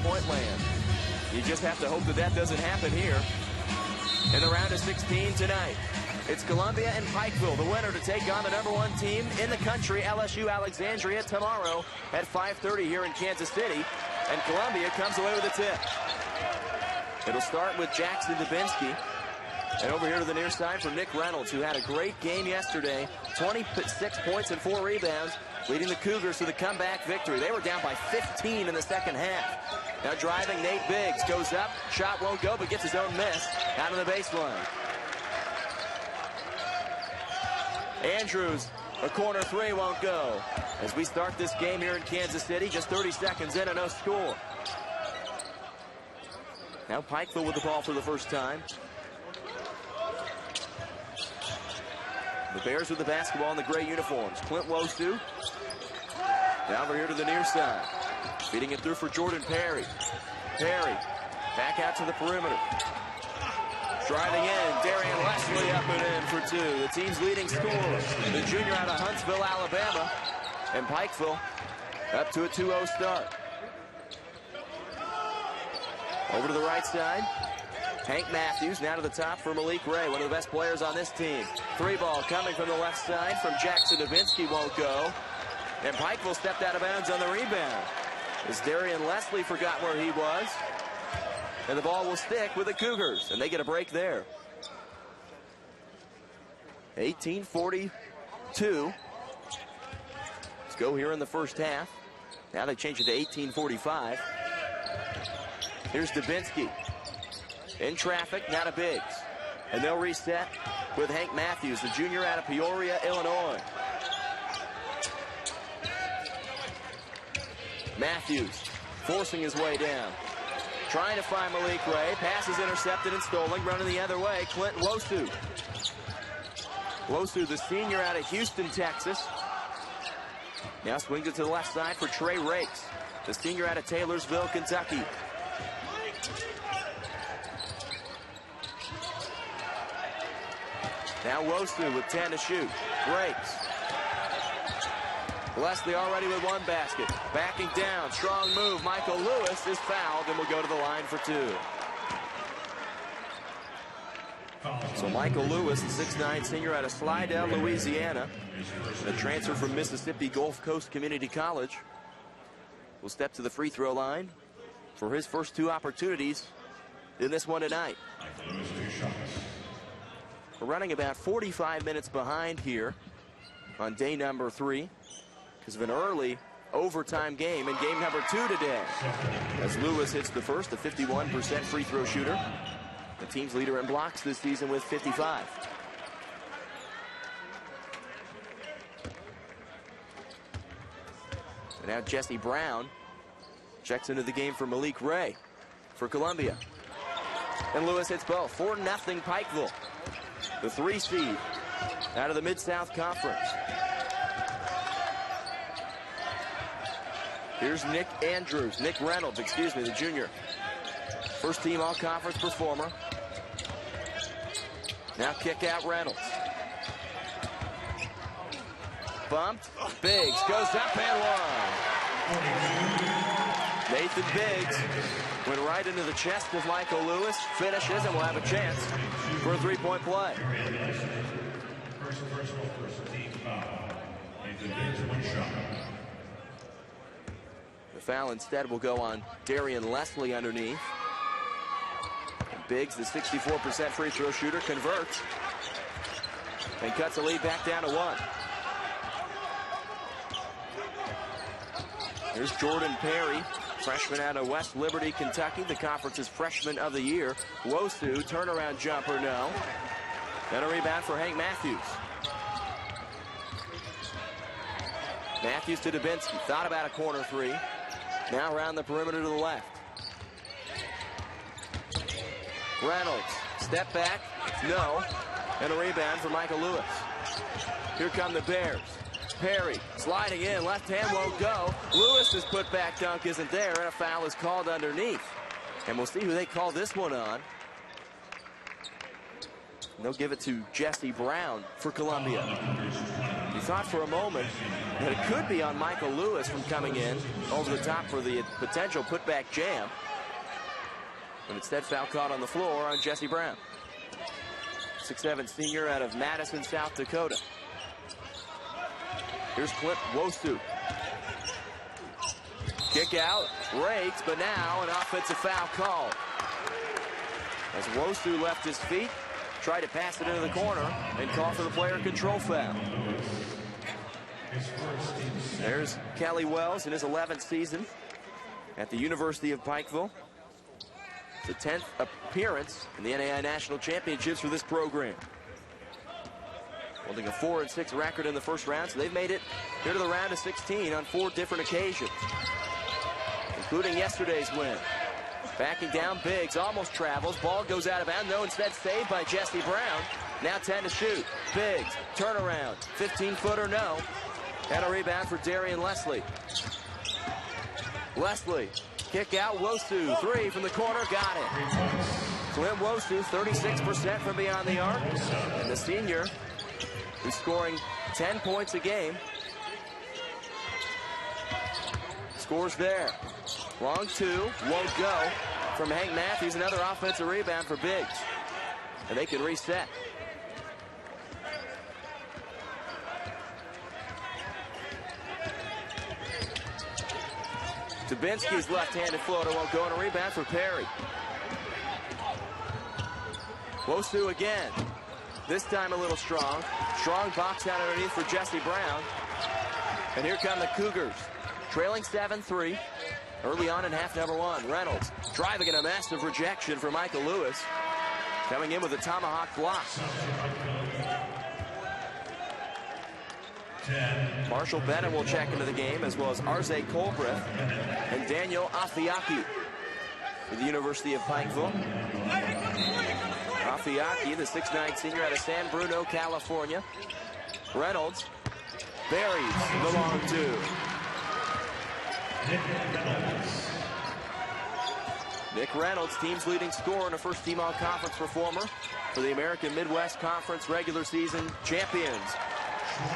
three-point land. You just have to hope that that doesn't happen here in the round of 16 tonight. It's Columbia and Pikeville, the winner, to take on the #1 team in the country, LSU Alexandria, tomorrow at 5:30 here in Kansas City. And Columbia comes away with a tip. It'll start with Jackson Dubinsky. And over here to the near side for Nick Reynolds, who had a great game yesterday. 26 points and 4 rebounds, leading the Cougars to the comeback victory. They were down by 15 in the second half. Now driving, Nate Biggs goes up. Shot won't go, but gets his own miss out on the baseline. Andrews, a corner three won't go. As we start this game here in Kansas City, just 30 seconds in and no score. Now Pikeville with the ball for the first time. The Bears with the basketball in the gray uniforms. Clint Wosu. Now over here to the near side. Feeding it through for Jordan Perry. Perry back out to the perimeter. Driving in, Darian Leslie up and in for two. The team's leading scorer, the junior out of Huntsville, Alabama. And Pikeville up to a 2-0 start. Over to the right side. Hank Matthews now to the top for Malik Ray, one of the best players on this team. Three ball coming from the left side from Jackson Dubinsky, won't go. And Pikeville stepped out of bounds on the rebound, as Darian Leslie forgot where he was. And the ball will stick with the Cougars, and they get a break there. 18:42. Let's go here in the first half. Now they change it to 18:45. Here's Dubinsky. In traffic, now to Biggs. And they'll reset with Hank Matthews, the junior out of Peoria, Illinois. Matthews forcing his way down. Trying to find Malik Ray. Pass is intercepted and stolen. Running the other way, Clint Wosu. Wosu, the senior out of Houston, Texas. Now swings it to the left side for Trey Rakes, the senior out of Taylorsville, Kentucky. Now Wosu with 10 to shoot. Breaks. Leslie already with one basket. Backing down. Strong move. Michael Lewis is fouled and will go to the line for two. So Michael Lewis, the 6'9" senior out of Slidell, Louisiana, a transfer from Mississippi Gulf Coast Community College, will step to the free throw line for his first two opportunities in this one tonight. We're running about 45 minutes behind here on day number 3 because of an early overtime game in game number 2 today. As Lewis hits the first, a 51% free throw shooter. The team's leader in blocks this season with 55. And now Jesse Brown checks into the game for Malik Ray for Columbia. And Lewis hits both. 4-0 Pikeville. The 3 seed out of the Mid-South Conference. Here's Nick Reynolds, the junior. First team all-conference performer. Now kick out Reynolds. Bumped. Biggs goes up and one. Nathan Biggs went right into the chest of Michael Lewis. Finishes and will have a chance for a three-point play. The foul instead will go on Darian Leslie underneath. Biggs, the 64% free throw shooter, converts and cuts the lead back down to 1. Here's Jordan Perry, freshman out of West Liberty, Kentucky, the conference's freshman of the year. Wosu, turnaround jumper, no. Then a rebound for Hank Matthews. Matthews to Dubinsky, thought about a corner three. Now around the perimeter to the left. Reynolds, step back, no. And a rebound for Michael Lewis. Here come the Bears. Perry sliding in, left hand won't go. Lewis's put-back dunk isn't there, and a foul is called underneath. And we'll see who they call this one on. And they'll give it to Jesse Brown for Columbia. thought for a moment that it could be on Michael Lewis from coming in over the top for the potential putback jam. But instead, foul caught on the floor on Jesse Brown. 6'7" senior out of Madison, South Dakota. Here's Clint Wosu. Kick out, rakes, but now an offensive foul called. As Wosu left his feet, tried to pass it into the corner, and called for the player control foul. There's Kelly Wells in his 11th season at the University of Pikeville. The 10th appearance in the NAI National Championships for this program. Holding a 4-6 record in the first round, so they've made it here to the round of 16 on 4 different occasions, including yesterday's win. Backing down, Biggs almost travels. Ball goes out of bounds. No, instead saved by Jesse Brown. Now 10 to shoot. Biggs, turnaround. 15-footer, no. And a rebound for Darian Leslie. Leslie, kick out, Wosu. 3 from the corner, got it. Clint Wosu, 36% from beyond the arc. And the senior, who's scoring 10 points a game, scores there. Long 2, won't go from Hank Matthews. Another offensive rebound for Biggs. And they can reset. Dubinsky's left-handed floater won't go, and a rebound for Perry. Wosu again. This time a little strong. Strong box out underneath for Jesse Brown. And here come the Cougars. Trailing 7-3. Early on in half number 1. Reynolds driving in a massive rejection for Michael Lewis. Coming in with a tomahawk block. Marshall Bennett will check into the game, as well as Arze Colbreth and Daniel Afiaki for the University of Pikeville. Afiaki, the 6'9" senior out of San Bruno, California. Reynolds buries the long 2. Nick Reynolds, team's leading scorer and a first-team all-conference performer for the American Midwest Conference regular season champions.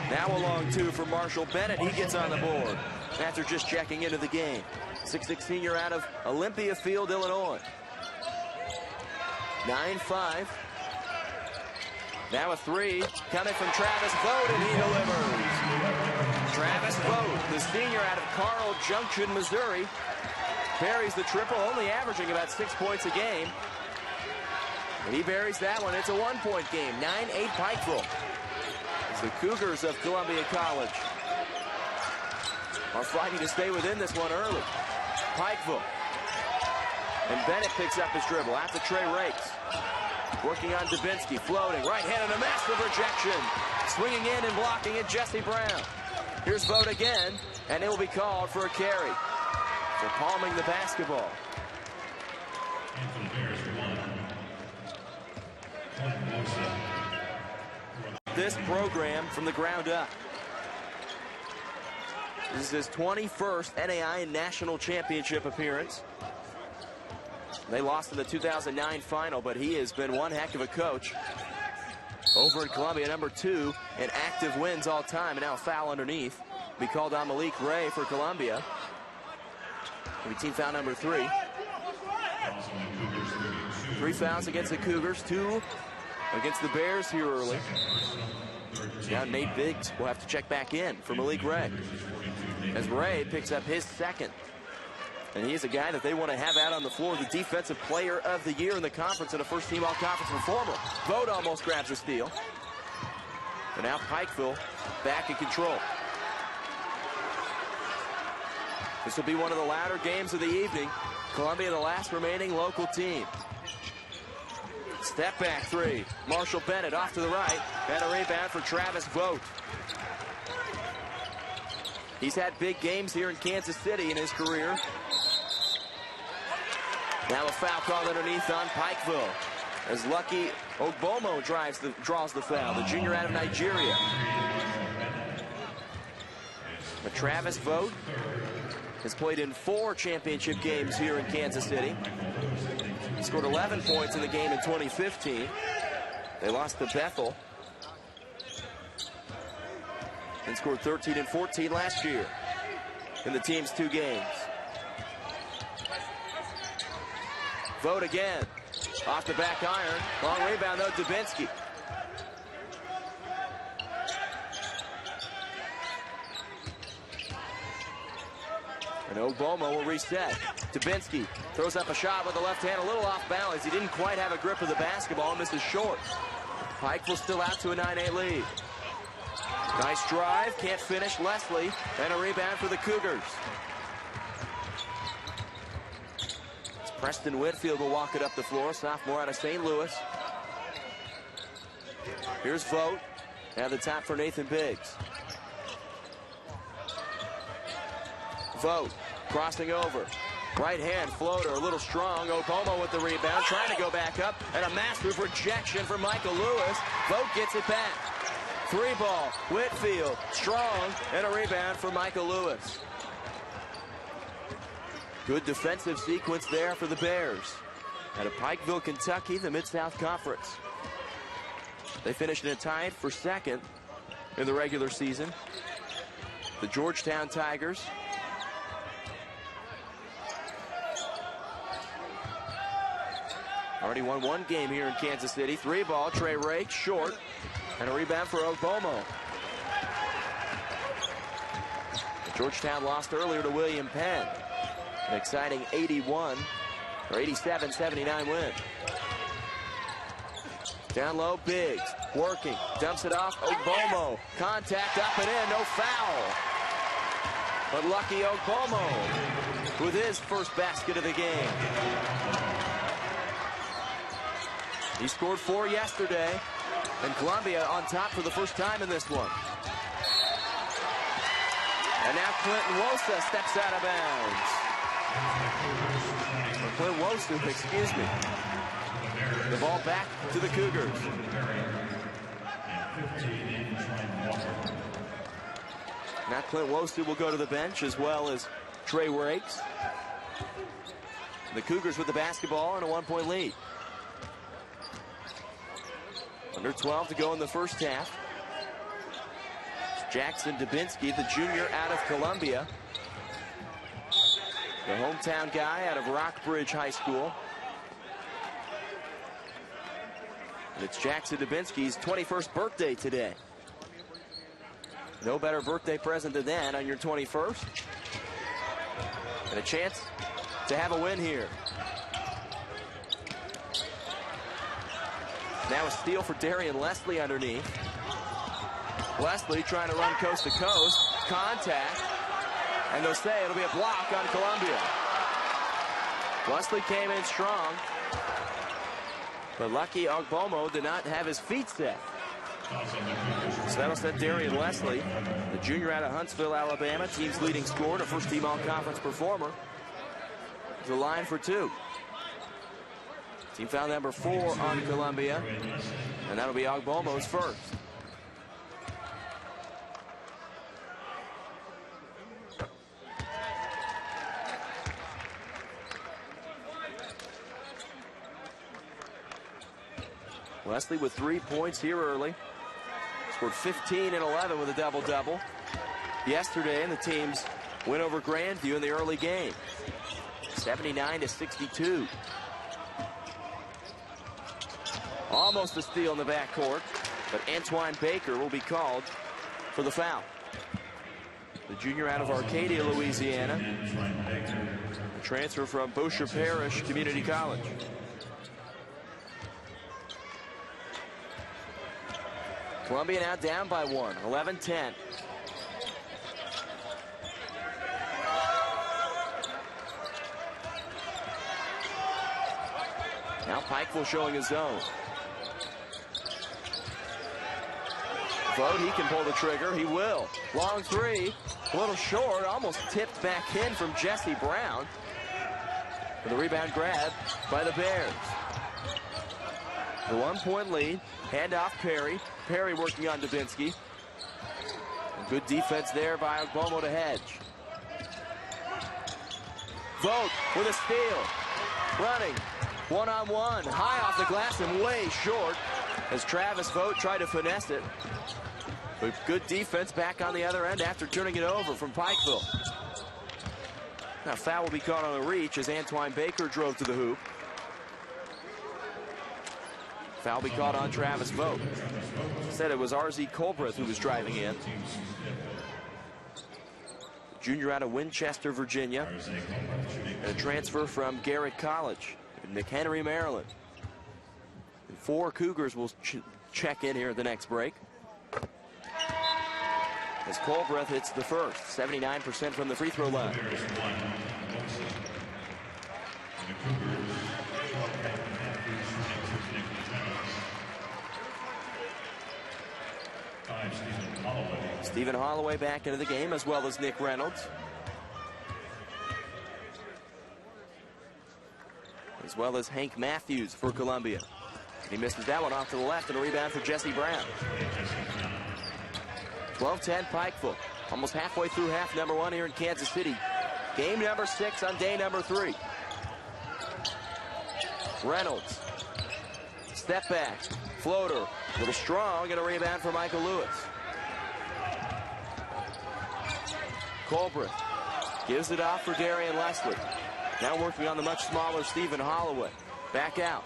Now a long 2 for Marshall Bennett. He gets on the board after just checking into the game. 6'6" senior out of Olympia Field, Illinois. 9-5. Now a 3 coming from Travis Vogt, and he delivers. Travis Vogt, the senior out of Carl Junction, Missouri, buries the triple, only averaging about 6 points a game. And he buries that one. It's a 1-point game. 9-8 Pikeville. As the Cougars of Columbia College are fighting to stay within this one early. Pikeville. And Bennett picks up his dribble after Trey rakes. Working on Dubinsky, floating, right hand and a massive rejection. Swinging in and blocking it, Jesse Brown. Here's Vogt again, and it will be called for a carry. So palming the basketball. This program from the ground up. This is his 21st NAI National Championship appearance. They lost in the 2009 final, but he has been one heck of a coach over in Columbia. Number 2 in active wins all time, and now a foul underneath. Be called on Malik Ray for Columbia. It'll be team foul number 3. 3 fouls against the Cougars, 2 against the Bears here early. Now Nate Biggs will have to check back in for Malik Ray, as Ray picks up his 2nd. And he's a guy that they want to have out on the floor, the defensive player of the year in the conference and a first-team all-conference performer. Vogt almost grabs a steal. And now Pikeville back in control. This will be one of the louder games of the evening. Columbia, the last remaining local team. Step back 3. Marshall Bennett off to the right. And a rebound for Travis Vogt. He's had big games here in Kansas City in his career. Now a foul called underneath on Pikeville, as Lucky Ogbomo draws the foul, the junior out of Nigeria. But Travis Vogt has played in 4 championship games here in Kansas City. He scored 11 points in the game in 2015. They lost to Bethel. and scored 13 and 14 last year in the team's 2 games. Vogt again. Off the back iron. Long rebound, though, Dubinsky. And Ogbomo will reset. Dubinsky throws up a shot with the left hand, a little off balance. He didn't quite have a grip of the basketball and misses short. Pike will still out to a 9-8 lead. Nice drive, can't finish. Leslie, and a rebound for the Cougars. Preston Whitfield will walk it up the floor, sophomore out of St. Louis. Here's Vogt. Now the top for Nathan Biggs. Vogt crossing over. Right hand floater, a little strong. Ogbomo with the rebound, trying to go back up, and a massive rejection from Michael Lewis. Vogt gets it back. 3-ball, Whitfield, strong, and a rebound for Michael Lewis. Good defensive sequence there for the Bears. Out of Pikeville, Kentucky, the Mid-South Conference. They finished in a tie for second in the regular season. The Georgetown Tigers. Already won 1 game here in Kansas City. 3-ball, Trey Rake, short, and a rebound for Ogbomo. Georgetown lost earlier to William Penn. An exciting 87-79 win. Down low, Biggs, working, dumps it off, Ogbomo. Contact up and in, no foul. But lucky Ogbomo with his first basket of the game. He scored 4 yesterday, and Columbia on top for the first time in this one. And now Clinton Wosa steps out of bounds. Clint Wosu, excuse me. The ball back to the Cougars. Now Clint Wosu will go to the bench, as well as Trey Rakes. The Cougars with the basketball and a 1-point lead. Under 12 to go in the first half. Jackson Dubinsky, the junior out of Columbia. The hometown guy out of Rockbridge High School. And it's Jackson Dubinsky's 21st birthday today. No better birthday present than that on your 21st. And a chance to have a win here. Now a steal for Darian Leslie underneath. Leslie trying to run coast to coast. Contact. And they'll say it'll be a block on Columbia. Leslie came in strong. But lucky Ogbomo did not have his feet set. So that'll set Darian Leslie, the junior out of Huntsville, Alabama, team's leading scorer and a first-team all-conference performer, the line for 2. Team foul number 4 on Columbia, and that'll be Ogbomo's first. Leslie with 3 points here early. Scored 15 and 11 with a double-double yesterday in the team's win over Grandview in the early game. 79-62. Almost a steal in the backcourt, but Antoine Baker will be called for the foul. The junior out of Arcadia, Louisiana. A transfer from Bossier Parish Community College. Columbia now down by 1, 11-10. Now Pikeville showing his zone. Vogt, he can pull the trigger. He will. Long 3, a little short, almost tipped back in from Jesse Brown. For the rebound grab by the Bears. The 1-point lead. Handoff Perry. Perry working on Dubinsky. And good defense there by Ogbomo to hedge. Vogt with a steal. Running. One-on-one. High off the glass and way short as Travis Vogt tried to finesse it. But good defense back on the other end after turning it over from Pikeville. Now foul will be caught on a reach as Antoine Baker drove to the hoop. Foul be caught on Travis Vogt. Said it was RZ Colbreth who was driving in. Junior out of Winchester, Virginia. And a transfer from Garrett College in McHenry, Maryland. And 4 Cougars will check in here at the next break. As Colbreth hits the first, 79% from the free throw line. Stephen Holloway back into the game, as well as Nick Reynolds. As well as Hank Matthews for Columbia. He misses that one off to the left, and a rebound for Jesse Brown. 12-10 Pikeville. Almost halfway through half number 1 here in Kansas City. Game number 6 on day number 3. Reynolds. Step back. Floater. A little strong, and a rebound for Michael Lewis. Colbreth gives it off for Darian Leslie. Now working on the much smaller Stephen Holloway. Back out.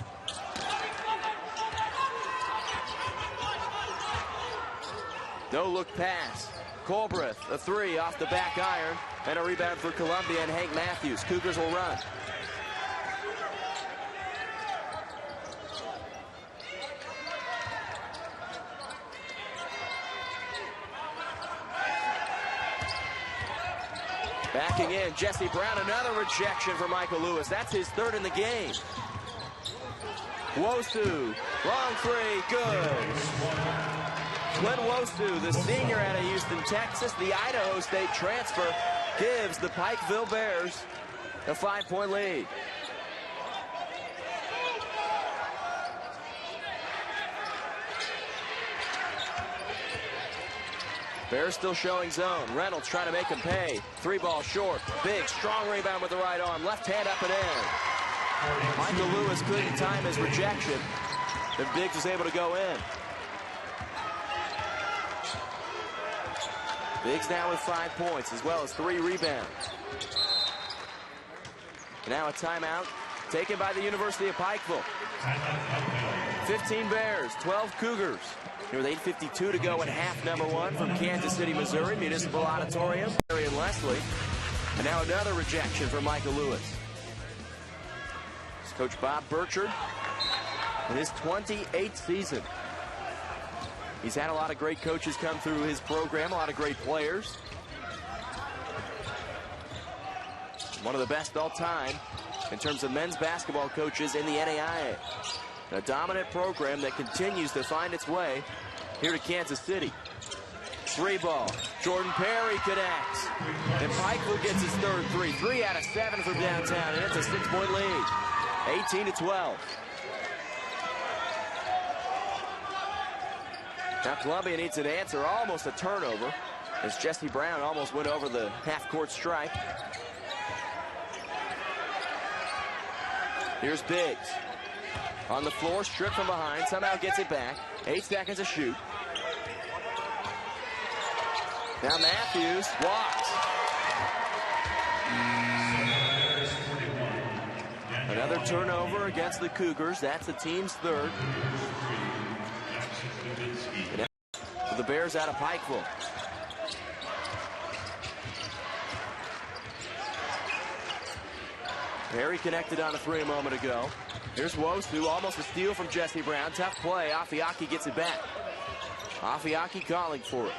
No look pass. Colbreth, a 3 off the back iron, and a rebound for Columbia and Hank Matthews. Cougars will run. Backing in, Jesse Brown, another rejection for Michael Lewis. That's his 3rd in the game. Wosu, long 3, good. Glenn Wosu, the senior out of Houston, Texas, the Idaho State transfer, gives the Pikeville Bears a 5-point lead. Bears still showing zone. Reynolds trying to make him pay. 3-ball short. Big, strong rebound with the right arm. Left hand up and in. Michael Lewis couldn't time his rejection. And Biggs was able to go in. Biggs now with 5 points, as well as 3 rebounds. Now a timeout taken by the University of Pikeville. 15 Bears, 12 Cougars. Here with 8:52 to go in half number 1 from Kansas City, Missouri, Municipal Auditorium. Darian Leslie. And now another rejection for Michael Lewis. It's Coach Bob Burchard in his 28th season. He's had a lot of great coaches come through his program, a lot of great players. One of the best all time in terms of men's basketball coaches in the NAIA. A dominant program that continues to find its way here to Kansas City. 3-ball. Jordan Perry connects. And Pikeville gets his 3rd 3. 3 out of 7 from downtown, and it's a 6-point lead. 18-12. Now Columbia needs an answer, almost a turnover, as Jesse Brown almost went over the half-court stripe. Here's Biggs. On the floor, stripped from behind, somehow gets it back. 8 seconds to shoot. Now Matthews walks. Another turnover against the Cougars. That's the team's 3rd. The Bears out of Pikeville. Perry connected on a 3 a moment ago. Here's Wosu, almost a steal from Jesse Brown. Tough play. Afiaki gets it back. Afiaki calling for it.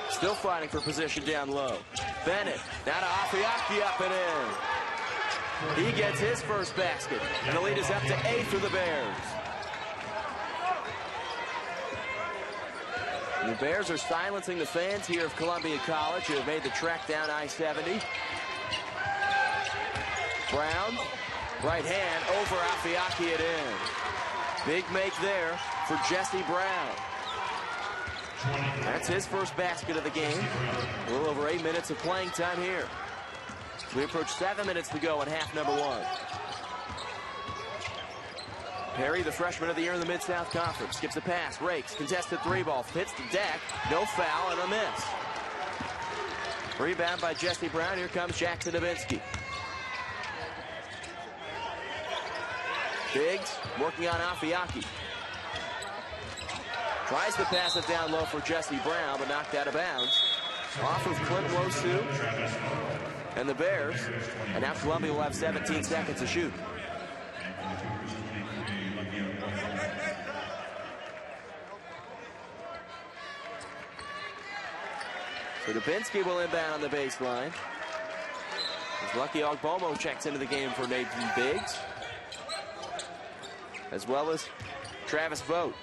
Still fighting for position down low. Bennett, now to Afiaki, up and in. He gets his first basket, and the lead is up to 8 for the Bears. And the Bears are silencing the fans here of Columbia College, who have made the trek down I-70. Brown, right hand over Afiaki, it in. Big make there for Jesse Brown. That's his first basket of the game. A little over 8 minutes of playing time here. We approach 7 minutes to go in half number 1. Perry, the freshman of the year in the Mid-South Conference, skips a pass, rakes, contested three ball, hits the deck, no foul, and a miss. Rebound by Jesse Brown. Here comes Jackson Dubinsky. Biggs working on Afiaki. Tries to pass it down low for Jesse Brown, but knocked out of bounds. Off of Clint Wosu and the Bears. And now Columbia will have 17 seconds to shoot. So Dubinsky will inbound on the baseline. As Lucky Ogbomo checks into the game for Nathan Biggs, as well as Travis Vogt.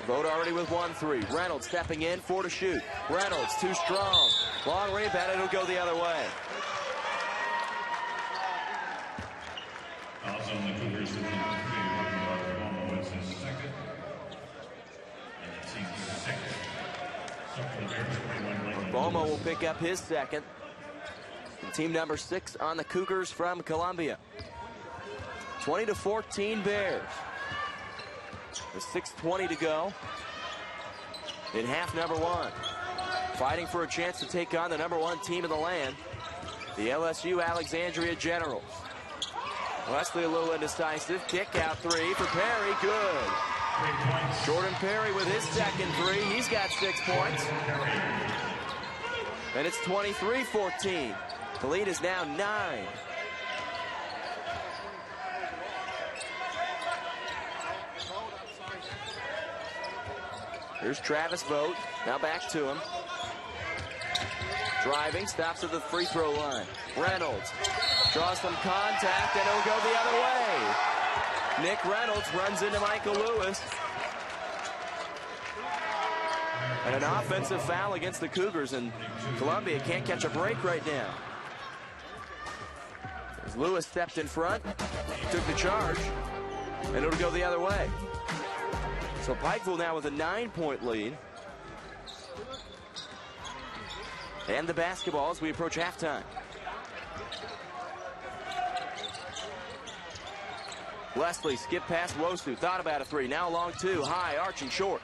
Vogt already with 1-3. Reynolds stepping in, 4 to shoot. Reynolds too strong. Long rebound, it'll go the other way. Also on the Cougars, it's his second. And the team's sixth. So for the Bears, Bomo will pick up his second. And team number 6 on the Cougars from Columbia. 20-14 Bears. With 6:20 to go in half number 1. Fighting for a chance to take on the number 1 team in the land, the LSU Alexandria Generals. Wesley a little indecisive. Kick out 3 for Perry. Good. Jordan Perry with his second 3. He's got 6 points. And it's 23-14. The lead is now 9. Here's Travis Vogt. Now back to him. Driving, stops at the free throw line. Reynolds draws some contact, and it'll go the other way. Nick Reynolds runs into Michael Lewis. And an offensive foul against the Cougars, and Columbia can't catch a break right now. As Lewis stepped in front, took the charge, and it'll go the other way. So Pikeville now with a 9-point lead. And the basketball as we approach halftime. Leslie skip past Wosu, thought about a 3, now long 2, high, arching short.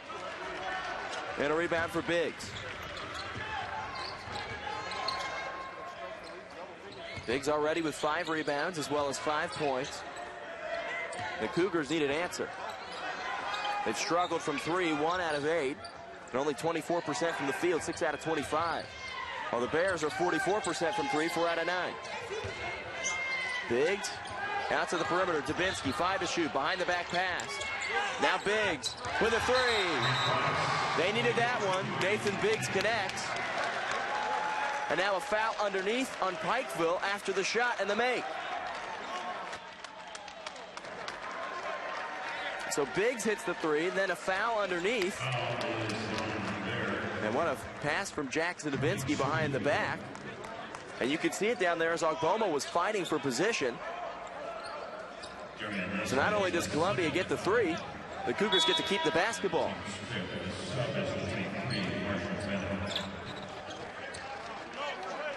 And a rebound for Biggs. Biggs already with 5 rebounds as well as 5 points. The Cougars need an answer. They've struggled from 3, 1 out of 8, and only 24% from the field, 6 out of 25. While the Bears are 44% from 3, 4 out of 9. Biggs out to the perimeter. Dubinsky, 5 to shoot, behind the back pass. Now Biggs with a 3. They needed that one. Nathan Biggs connects. And now a foul underneath on Pikeville after the shot and the make. So Biggs hits the 3, then a foul underneath. And what a pass from Jackson Dubinsky behind the back. And you could see it down there as Ogbomo was fighting for position. So not only does Columbia get the 3, the Cougars get to keep the basketball.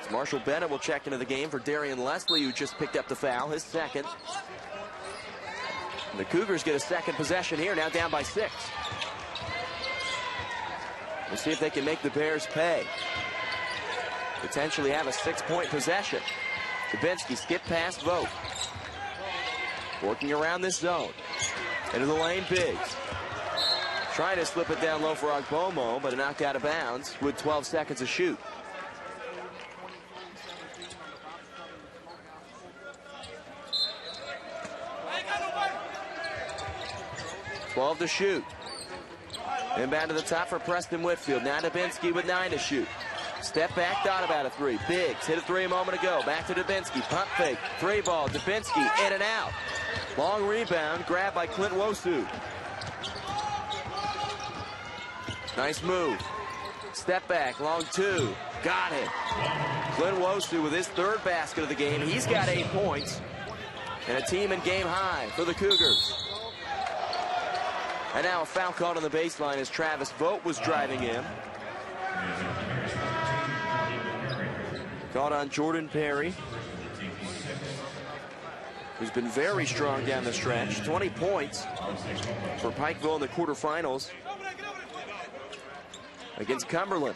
Marshall Bennett will check into the game for Darian Leslie, who just picked up the foul, his second. The Cougars get a second possession here, now down by 6. We'll see if they can make the Bears pay. Potentially have a 6-point possession. Dubinsky skip past Vogt. Working around this zone. Into the lane, Biggs. Trying to slip it down low for Ogbomo, but a knocked out of bounds with 12 seconds to shoot. Twelve to shoot. Inbound to the top for Preston Whitfield. Now Dubinsky with 9 to shoot. Step back, thought about a 3. Biggs hit a 3 a moment ago. Back to Dubinsky. Pump fake. 3 ball. Dubinsky in and out. Long rebound. Grabbed by Clint Wosu. Nice move. Step back. Long 2. Got it. Clint Wosu with his 3rd basket of the game. He's got 8 points. And a team in game high for the Cougars. And now a foul called on the baseline as Travis Vogt was driving in. Caught on Jordan Perry, who's been very strong down the stretch. 20 points for Pikeville in the quarterfinals against Cumberland.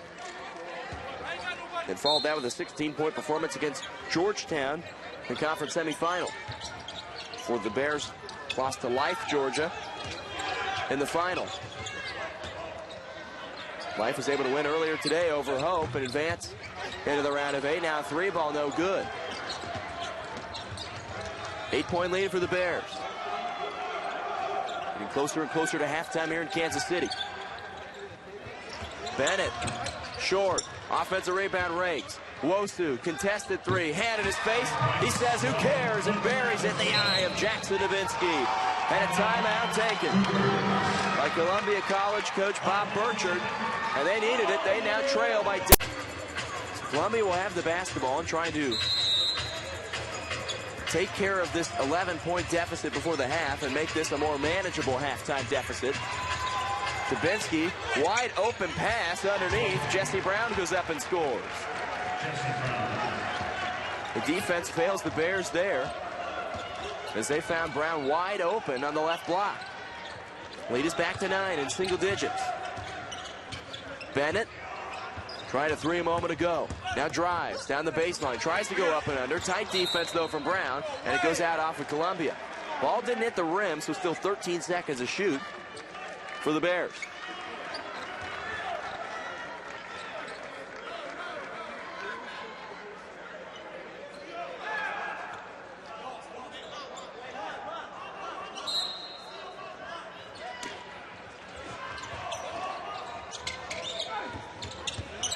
And followed that with a 16-point performance against Georgetown in the conference semifinal. For the Bears, lost to Life, Georgia in the final. Life was able to win earlier today over Hope and advance into the round of 8. Now 3-ball, no good. 8-point lead for the Bears. Getting closer and closer to halftime here in Kansas City. Bennett, short, offensive rebound rakes. Wosu, contested 3, hand in his face. He says, who cares, and buries it in the eye of Jackson Davinsky. And a timeout taken by Columbia College coach Bob Burchard. And they needed it. They now trail by... So Columbia will have the basketball and trying to take care of this 11-point deficit before the half and make this a more manageable halftime deficit. Davinsky, wide open pass underneath. Jesse Brown goes up and scores. The defense fails the Bears there as they found Brown wide open on the left block. Lead is back to 9 in single digits. Bennett tried a 3 a moment ago. Now drives down the baseline. Tries to go up and under. Tight defense, though, from Brown. And it goes out off of Columbia. Ball didn't hit the rim, so still 13 seconds to shoot for the Bears.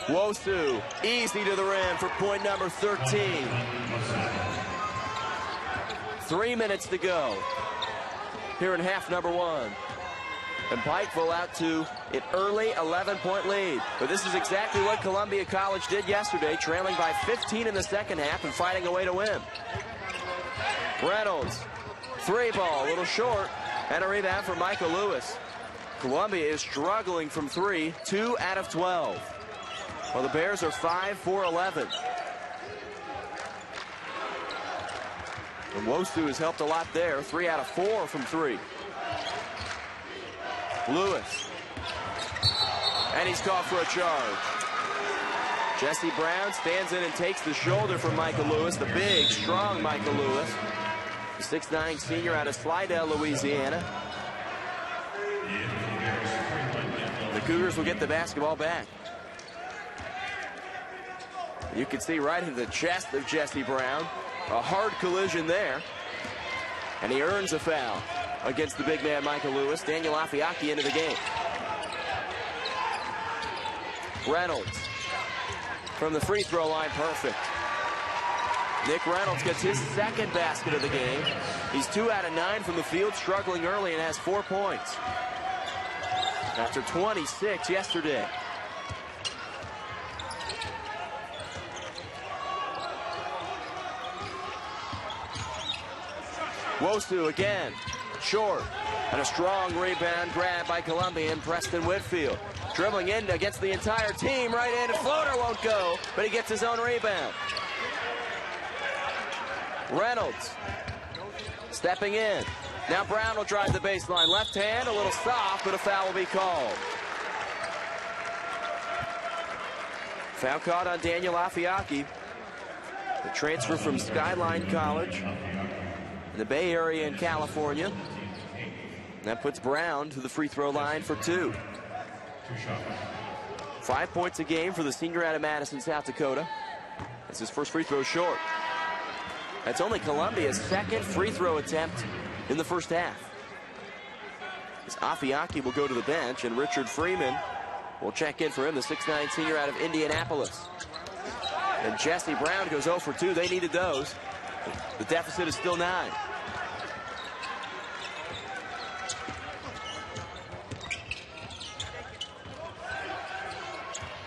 Wosu, easy to the rim for point number 13. 3 minutes to go here in half number 1. And Pikeville out to an early 11-point lead. But this is exactly what Columbia College did yesterday, trailing by 15 in the second half and fighting a way to win. Reynolds, 3-ball, a little short, and a rebound for Michael Lewis. Columbia is struggling from 3, 2 out of 12. Well, the Bears are 5 for 11. And Wosu has helped a lot there. 3 out of 4 from 3. Lewis. And he's called for a charge. Jesse Brown stands in and takes the shoulder from Michael Lewis. The big, strong Michael Lewis. The 6'9 senior out of Slidell, Louisiana. The Cougars will get the basketball back. You can see right in the chest of Jesse Brown. A hard collision there. And he earns a foul against the big man, Michael Lewis. Daniel Afiaki into the game. Reynolds from the free throw line, perfect. Nick Reynolds gets his second basket of the game. He's 2 out of 9 from the field, struggling early, and has 4 points after 26 yesterday. Wosu again, short, and a strong rebound grab by Columbian Preston Whitfield. Dribbling in against the entire team, right-handed floater won't go, but he gets his own rebound. Reynolds stepping in. Now Brown will drive the baseline. Left hand, a little soft, but a foul will be called. Foul caught on Daniel Afiaki, the transfer from Skyline College in the Bay Area in California. And that puts Brown to the free throw line for 2. 5 points a game for the senior out of Madison, South Dakota. That's his first free throw short. That's only Columbia's second free throw attempt in the first half. As Afiaki will go to the bench, and Richard Freeman will check in for him, the 6'9 senior out of Indianapolis. And Jesse Brown goes 0 for 2. They needed those. The deficit is still 9.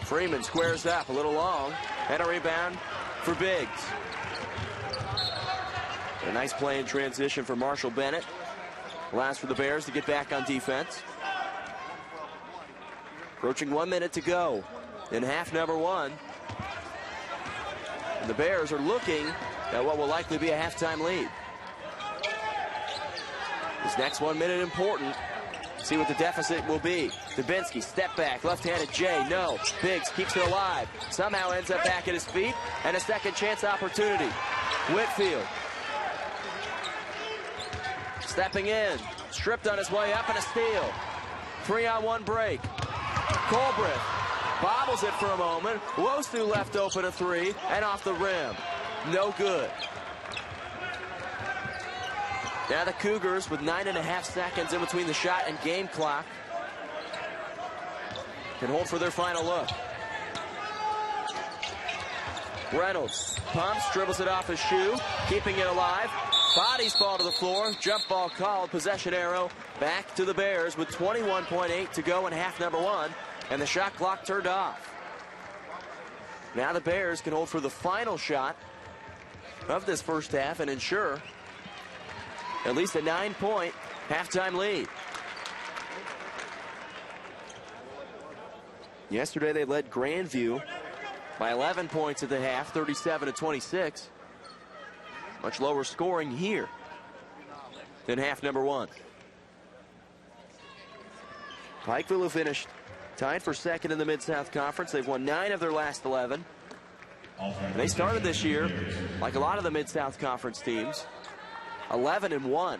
Freeman squares up, a little long, and a rebound for Biggs. A nice play in transition for Marshall Bennett. Allows for the Bears to get back on defense. Approaching 1 minute to go in half number 1. And the Bears are looking at what will likely be a halftime lead. This next 1 minute important. See what the deficit will be. Dubinsky, step back, left-handed J, no. Biggs keeps it alive. Somehow ends up back at his feet, and a second chance opportunity. Whitfield. Stepping in, stripped on his way up, and a steal. 3-on-1 break. Colbreth bobbles it for a moment. Wosu left open a three, and off the rim. No good. Now the Cougars with 9.5 seconds in between the shot and game clock can hold for their final look. Reynolds pumps, dribbles it off his shoe, keeping it alive. Bodies fall to the floor. Jump ball called. Possession arrow back to the Bears with 21.8 to go in half number one. And the shot clock turned off. Now the Bears can hold for the final shot of this first half and ensure at least a 9-point halftime lead. Yesterday they led Grandview by 11 points at the half, 37-26. Much lower scoring here than half number one. Pikeville who finished tied for second in the Mid-South Conference. They've won 9 of their last 11. And they started this year, like a lot of the Mid-South Conference teams, 11-1.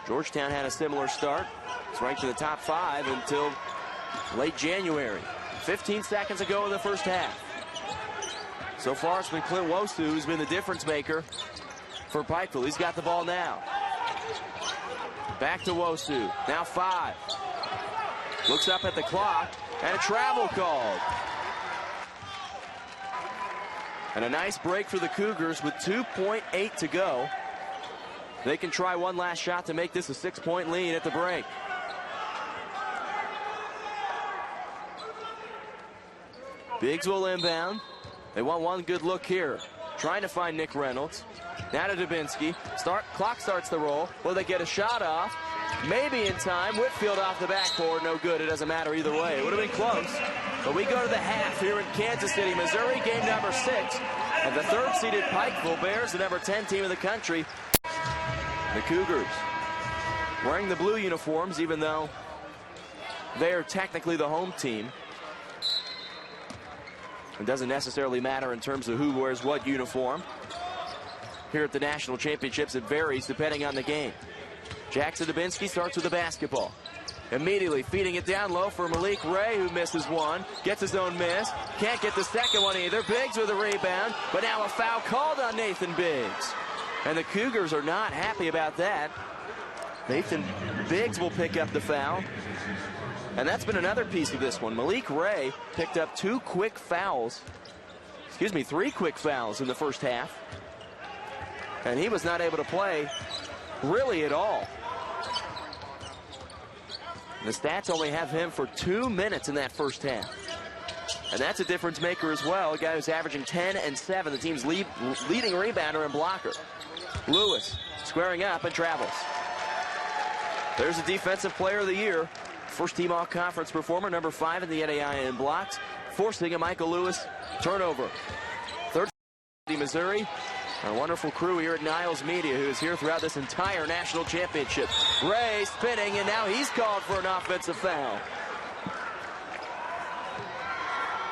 Georgetown had a similar start. It's ranked in the top 5 until late January. 15 seconds ago in the first half. So far it's been Clint Wosu who's been the difference maker for Pikeville. He's got the ball now. Back to Wosu. Now 5. Looks up at the clock and a travel called. And a nice break for the Cougars with 2.8 to go. They can try one last shot to make this a 6-point lead at the break. Biggs will inbound. They want one good look here. Trying to find Nick Reynolds. Now to Dubinsky. Clock starts the roll. Will they get a shot off? Maybe in time. Whitfield off the backboard. No good. It doesn't matter either way. It would have been close. But we go to the half here in Kansas City, Missouri. Game number 6 of the third-seeded Pikeville Bears, the number 10 team in the country. The Cougars wearing the blue uniforms, even though they are technically the home team. It doesn't necessarily matter in terms of who wears what uniform. Here at the national championships, it varies depending on the game. Jackson Dubinsky starts with the basketball. Immediately feeding it down low for Malik Ray, who misses one. Gets his own miss. Can't get the second one either. Biggs with a rebound, but now a foul called on Nathan Biggs. And the Cougars are not happy about that. Nathan Biggs will pick up the foul. And that's been another piece of this one. Malik Ray picked up 3 quick fouls in the first half. And he was not able to play really at all. The stats only have him for 2 minutes in that first half. And that's a difference maker as well. A guy who's averaging 10 and 7, the team's leading rebounder and blocker. Lewis squaring up and travels. There's a defensive player of the year. First team all-conference performer, number 5 in the NAIA in blocks, forcing a Michael Lewis turnover. Third Missouri, our wonderful crew here at Niles Media, who is here throughout this entire national championship. Ray spinning, and now he's called for an offensive foul.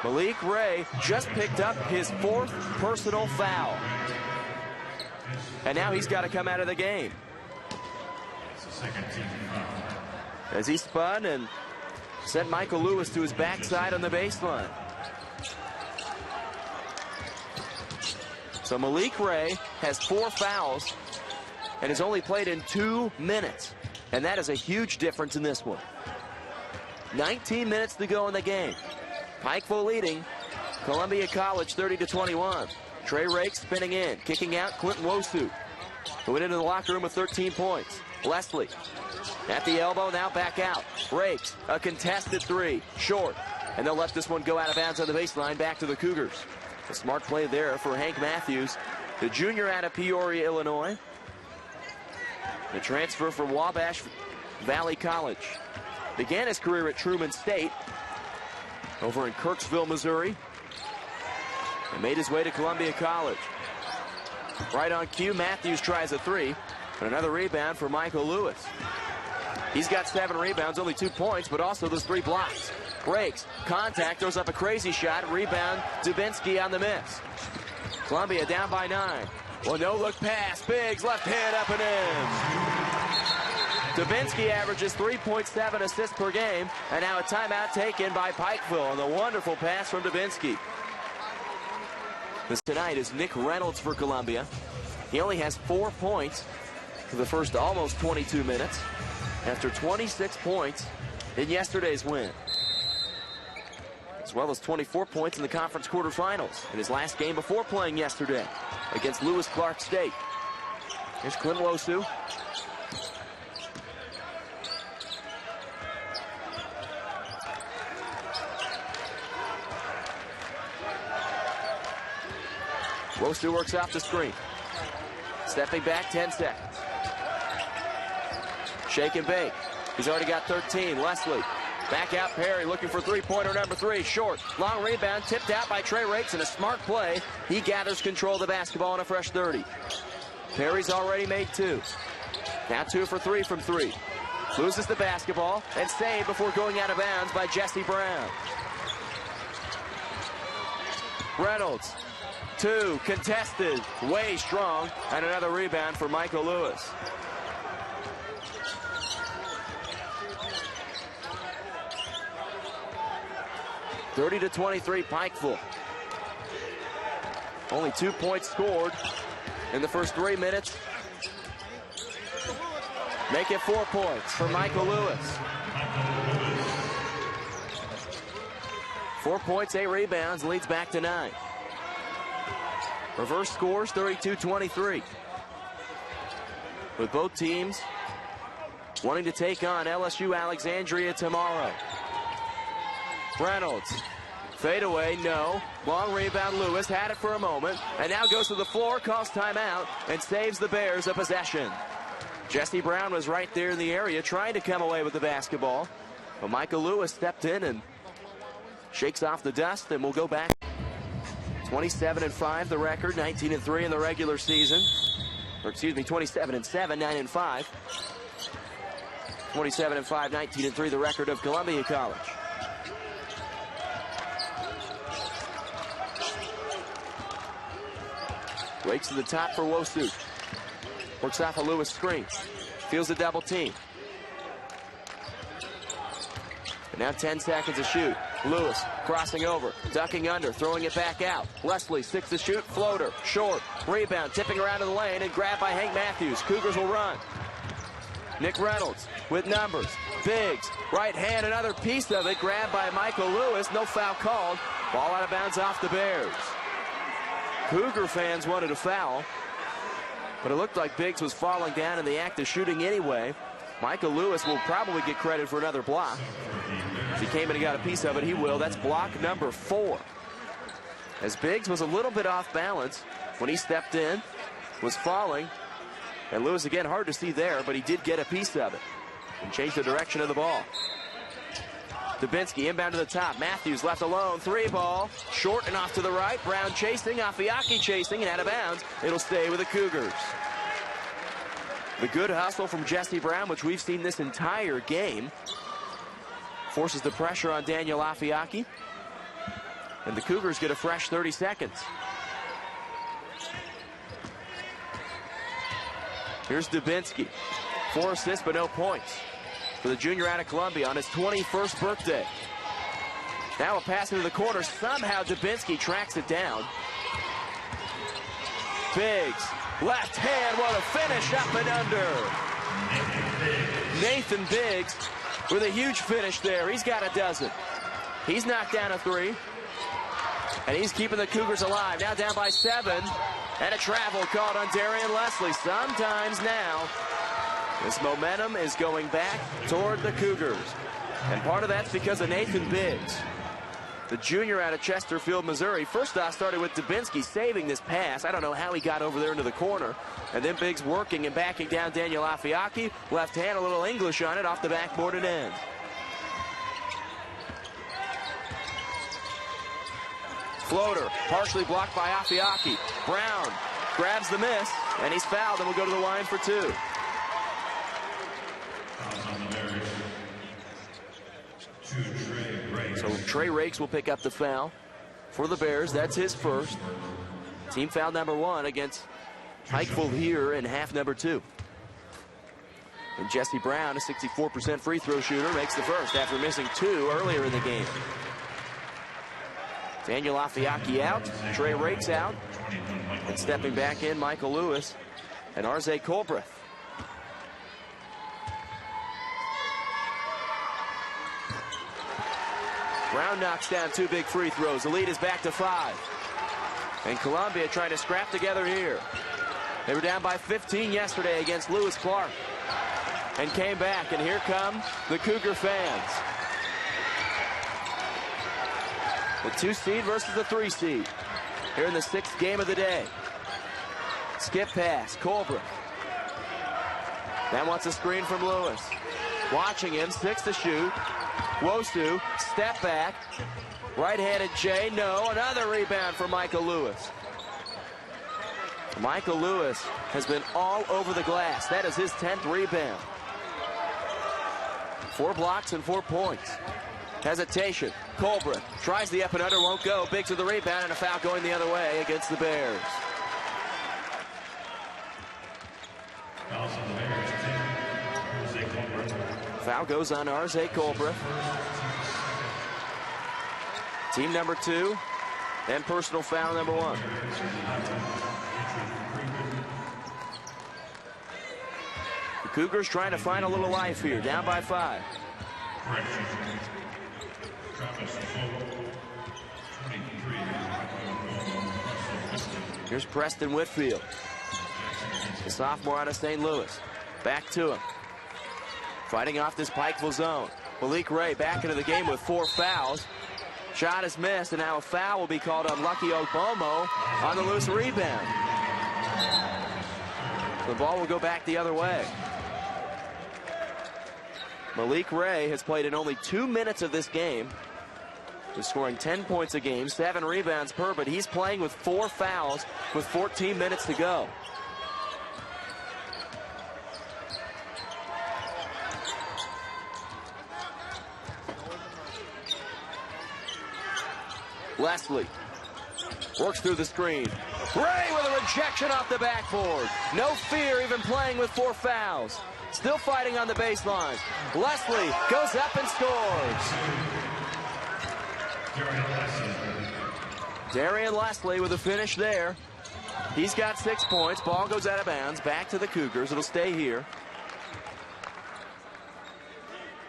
Malik Ray just picked up his 4th personal foul. And now he's got to come out of the game. As he spun and sent Michael Lewis to his backside on the baseline. So Malik Ray has 4 fouls and has only played in 2 minutes. And that is a huge difference in this one. 19 minutes to go in the game. Pikeville leading Columbia College 30-21. Trey Rakes spinning in, kicking out Quentin Wosu, who went into the locker room with 13 points. Leslie at the elbow, now back out. Rakes, a contested 3, short. And they'll let this one go out of bounds on the baseline, back to the Cougars. A smart play there for Hank Matthews, the junior out of Peoria, Illinois. The transfer from Wabash Valley College. Began his career at Truman State, over in Kirksville, Missouri, and made his way to Columbia College. Right on cue, Matthews tries a three, and another rebound for Michael Lewis. He's got 7 rebounds, only 2 points, but also those 3 blocks. Breaks, contact, throws up a crazy shot, rebound, Dubinsky on the miss. Columbia down by 9. Well, no-look pass, Biggs, left hand up and in. Dubinsky averages 3.7 assists per game, and now a timeout taken by Pikeville, and a wonderful pass from Dubinsky. This tonight is Nick Reynolds for Columbia. He only has 4 points for the first almost 22 minutes after 26 points in yesterday's win, as well as 24 points in the conference quarterfinals in his last game before playing yesterday against Lewis Clark State. Here's Clint Wosu. Wosu works off the screen. Stepping back, 10 seconds. Shake and bake. He's already got 13. Leslie. Back out Perry looking for three-pointer number 3. Short. Long rebound tipped out by Trey Rakes, and a smart play. He gathers control of the basketball in a fresh 30. Perry's already made 2. Now 2 for 3 from 3. Loses the basketball and saved before going out of bounds by Jesse Brown. Reynolds. 2 contested. Way strong. And another rebound for Michael Lewis. (30-23) Pikeville. Only 2 points scored in the first 3 minutes. Make it 4 points for Michael Lewis. 4 points, 8 rebounds, leads back to 9. Reverse scores 32-23. With both teams wanting to take on LSU Alexandria tomorrow. Reynolds, fade away, no. Long rebound, Lewis had it for a moment, and now goes to the floor, calls timeout, and saves the Bears a possession. Jesse Brown was right there in the area trying to come away with the basketball, but Michael Lewis stepped in and shakes off the dust, and we'll go back. 27-5 the record, 19-3 in the regular season. Or excuse me, 27-7, 9-5. 27-5, 19-3 the record of Columbia College. Wakes to the top for Wosu. Works off a Lewis screen. Feels a double team. And now 10 seconds to shoot. Lewis crossing over, ducking under, throwing it back out. Leslie, 6 to shoot, floater, short, rebound, tipping around to the lane, and grabbed by Hank Matthews. Cougars will run. Nick Reynolds with numbers. Biggs, right hand, another piece of it, grabbed by Michael Lewis. No foul called. Ball out of bounds off the Bears. Cougar fans wanted a foul, but it looked like Biggs was falling down in the act of shooting anyway. Michael Lewis will probably get credit for another block. If he came in and got a piece of it, he will. That's block number 4. As Biggs was a little bit off balance when he stepped in, was falling. And Lewis, again, hard to see there, but he did get a piece of it and changed the direction of the ball. Dubinsky inbound to the top. Matthews left alone. 3 ball. Short and off to the right. Brown chasing. Afiaki chasing and out of bounds. It'll stay with the Cougars. The good hustle from Jesse Brown, which we've seen this entire game, forces the pressure on Daniel Afiaki. And the Cougars get a fresh 30 seconds. Here's Dubinsky. 4 assists, but no points for the junior out of Columbia on his 21st birthday. Now a pass into the corner. Somehow Dubinsky tracks it down. Biggs, left hand, what a finish, up and under. Nathan Biggs with a huge finish there. He's got a dozen. He's knocked down a 3. And he's keeping the Cougars alive. Now down by 7. And a travel called on Darian Leslie. Sometimes now, this momentum is going back toward the Cougars. And part of that's because of Nathan Biggs, the junior out of Chesterfield, Missouri. First off, started with Dubinsky saving this pass. I don't know how he got over there into the corner. And then Biggs working and backing down Daniel Afiaki. Left hand, a little English on it, off the backboard and in. Floater, partially blocked by Afiaki. Brown grabs the miss, and he's fouled and will go to the line for 2. So Trey Rakes will pick up the foul for the Bears. That's his first. Team foul number 1 against Pikeville here in half number 2. And Jesse Brown, a 64% free throw shooter, makes the first after missing 2 earlier in the game. Daniel Afiaki out, Trey Rakes out, and stepping back in, Michael Lewis and Arze Colbreth. Brown knocks down 2 big free throws. The lead is back to 5. And Columbia trying to scrap together here. They were down by 15 yesterday against Lewis Clark and came back, and here come the Cougar fans. The 2 seed versus the 3 seed here in the 6th game of the day. Skip pass, Colbreth. That wants a screen from Lewis. Watching him, 6 to shoot. Wosu, step back. Right-handed Jay, no. Another rebound for Michael Lewis. Michael Lewis has been all over the glass. That is his 10th rebound. 4 blocks and 4 points. Hesitation. Colbreth tries the up and under, won't go. Big to the rebound, and a foul going the other way against the Bears. Foul goes on Arze Colbreth. Team number 2, and personal foul number 1. The Cougars trying to find a little life here, down by 5. Here's Preston Whitfield, the sophomore out of St. Louis. Back to him. Fighting off this Pikeville zone. Malik Ray back into the game with 4 fouls. Shot is missed, and now a foul will be called on Lucky Ogbomo on the loose rebound. The ball will go back the other way. Malik Ray has played in only 2 minutes of this game. He's scoring 10 points a game, 7 rebounds per, but he's playing with 4 fouls with 14 minutes to go. Leslie works through the screen. Ray with a rejection off the backboard. No fear, even playing with 4 fouls. Still fighting on the baseline. Leslie goes up and scores. Darian Leslie with a finish there. He's got 6 points. Ball goes out of bounds. Back to the Cougars. It'll stay here.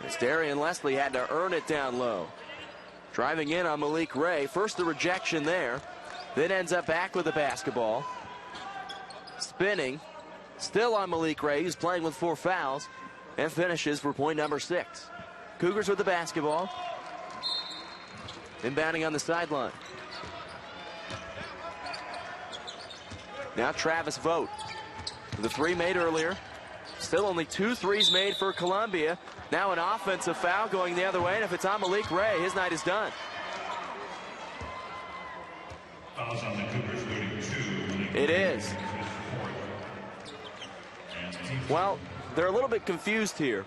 As Darian Leslie had to earn it down low. Driving in on Malik Ray. First the rejection there. Then ends up back with the basketball. Spinning. Still on Malik Ray, who's playing with 4 fouls. And finishes for point number 6. Cougars with the basketball. Inbounding on the sideline. Now Travis Vogt. The 3 made earlier. Still only 2 threes made for Columbia. Now an offensive foul going the other way, and if it's on Malik Ray, his night is done. It is. Well, they're a little bit confused here.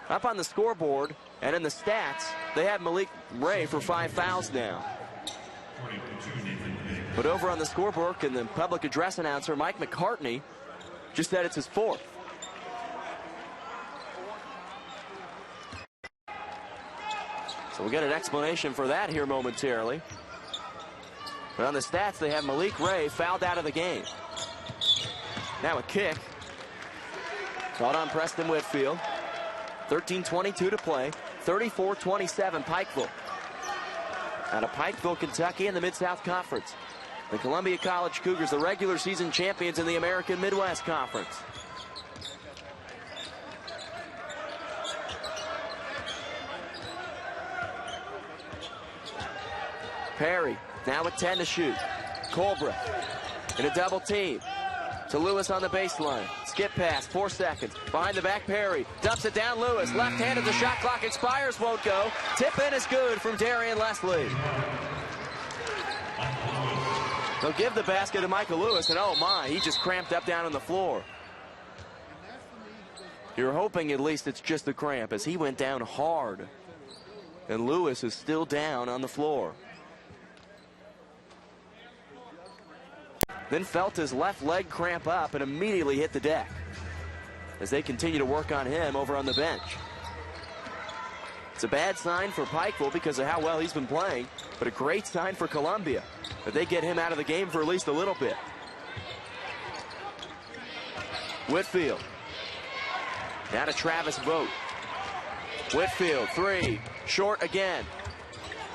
Up on the scoreboard and in the stats, they have Malik Ray for 5 fouls now. But over on the scoreboard, and the public address announcer, Mike McCartney, just said it's his 4th. So we'll get an explanation for that here momentarily. But on the stats, they have Malik Ray fouled out of the game. Now a kick. Caught on Preston Whitfield. 13:22 to play. 34-27 Pikeville. Out of Pikeville, Kentucky in the Mid-South Conference. The Columbia College Cougars, the regular season champions in the American Midwest Conference. Perry now with 10 to shoot. Colbreth in a double team to Lewis on the baseline. Skip pass, 4 seconds. Behind the back, Perry dumps it down. Lewis left-handed, the shot clock expires, won't go. Tip in is good from Darian Leslie. They'll give the basket to Michael Lewis, and oh my, he just cramped up down on the floor. You're hoping at least it's just a cramp, as he went down hard. And Lewis is still down on the floor. Then felt his left leg cramp up and immediately hit the deck as they continue to work on him over on the bench. It's a bad sign for Pikeville because of how well he's been playing, but a great sign for Columbia that they get him out of the game for at least a little bit. Whitfield. Now to Travis Vogt. Whitfield, three, short again.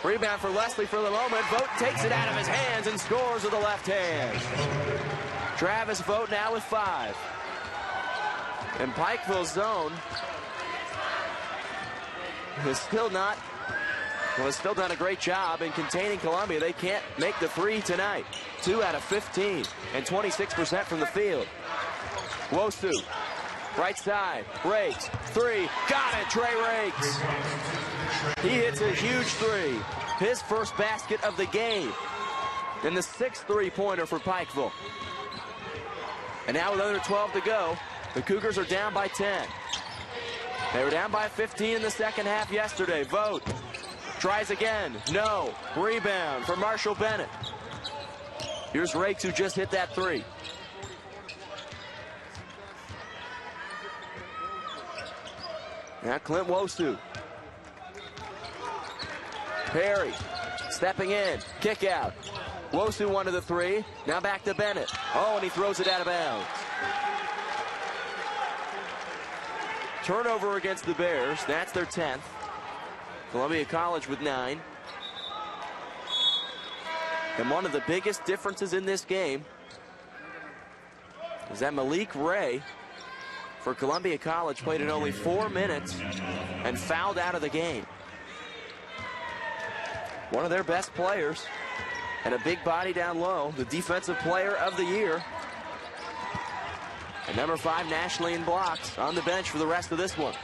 Rebound for Leslie for the moment. Vogt takes it out of his hands and scores with the left hand. Travis Vogt now with 5. And Pikeville's zone has still done a great job in containing Columbia. They can't make the 3 tonight. 2 out of 15 and 26% from the field. Wosu, right side, Rakes, 3, got it, Trey Rakes. He hits a huge 3, his first basket of the game, and the 6th three-pointer for Pikeville. And now with under 12 to go, the Cougars are down by 10. They were down by 15 in the second half yesterday. Vogt tries again, no, rebound for Marshall Bennett. Here's Rakes, who just hit that 3. Now Clint Wosu. Perry stepping in, kick out. Wosu wanted the 3, now back to Bennett. Oh, and he throws it out of bounds. Turnover against the Bears, that's their 10th. Columbia College with 9. And one of the biggest differences in this game is that Malik Ray for Columbia College played in only 4 minutes and fouled out of the game. One of their best players and a big body down low, the defensive player of the year. And number 5 nationally in blocks on the bench for the rest of this one.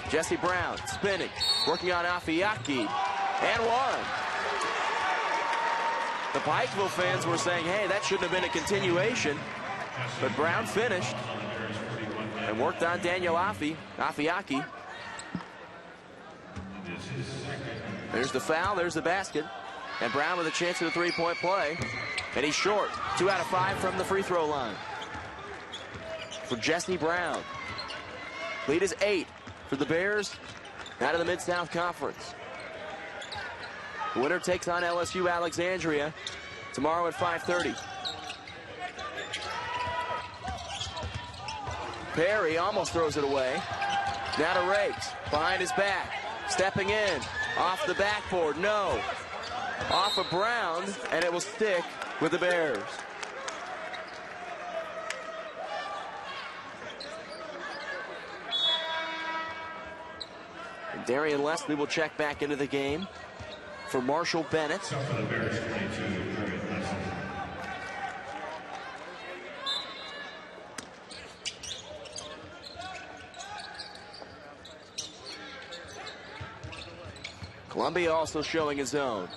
Jesse Brown spinning, working on Afiaki, and 1. The Pikeville fans were saying, hey, that shouldn't have been a continuation. But Brown finished and worked on Daniel Afiaki. There's the foul, there's the basket. And Brown with a chance at a 3-point play. And he's short. 2 out of 5 from the free throw line for Jesse Brown. Lead is 8 for the Bears out of the Mid-South Conference. The winner takes on LSU Alexandria tomorrow at 5:30. Perry almost throws it away. Now to Rakes, behind his back, stepping in, off the backboard, no. Off of Brown, and it will stick with the Bears. And Darian Leslie will check back into the game for Marshall Bennett. Columbia also showing his zone.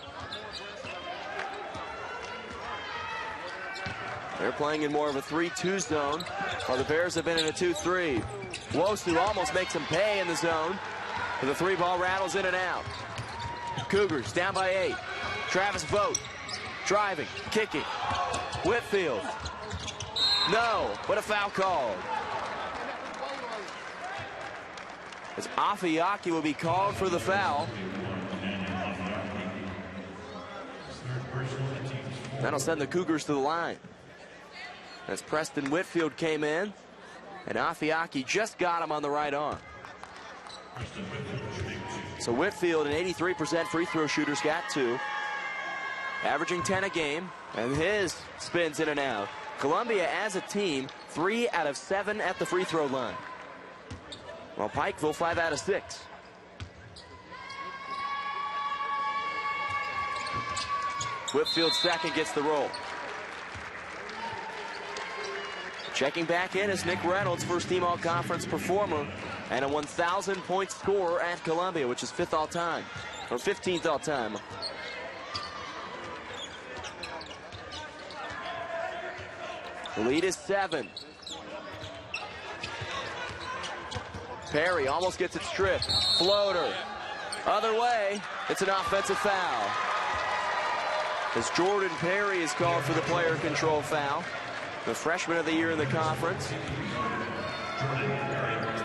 They're playing in more of a 3-2 zone, while the Bears have been in a 2-3. Wosu almost makes him pay in the zone, but the 3-ball rattles in and out. Cougars down by 8. Travis Vogt driving, kicking. Whitfield. No, but a foul called. As Afiaki will be called for the foul. That'll send the Cougars to the line. As Preston Whitfield came in, and Afiaki just got him on the right arm. So Whitfield, an 83% free throw shooter's got 2. Averaging 10 a game, and his spins in and out. Columbia as a team, 3 out of 7 at the free throw line. While Pikeville, 5 out of 6. Whitfield second gets the roll. Checking back in is Nick Reynolds, first team all-conference performer and a 1,000-point scorer at Columbia, which is 5th all-time, or 15th all-time. The lead is 7. Perry almost gets it stripped. Floater. Other way. It's an offensive foul. As Jordan Perry is called for the player control foul. The freshman of the year in the conference.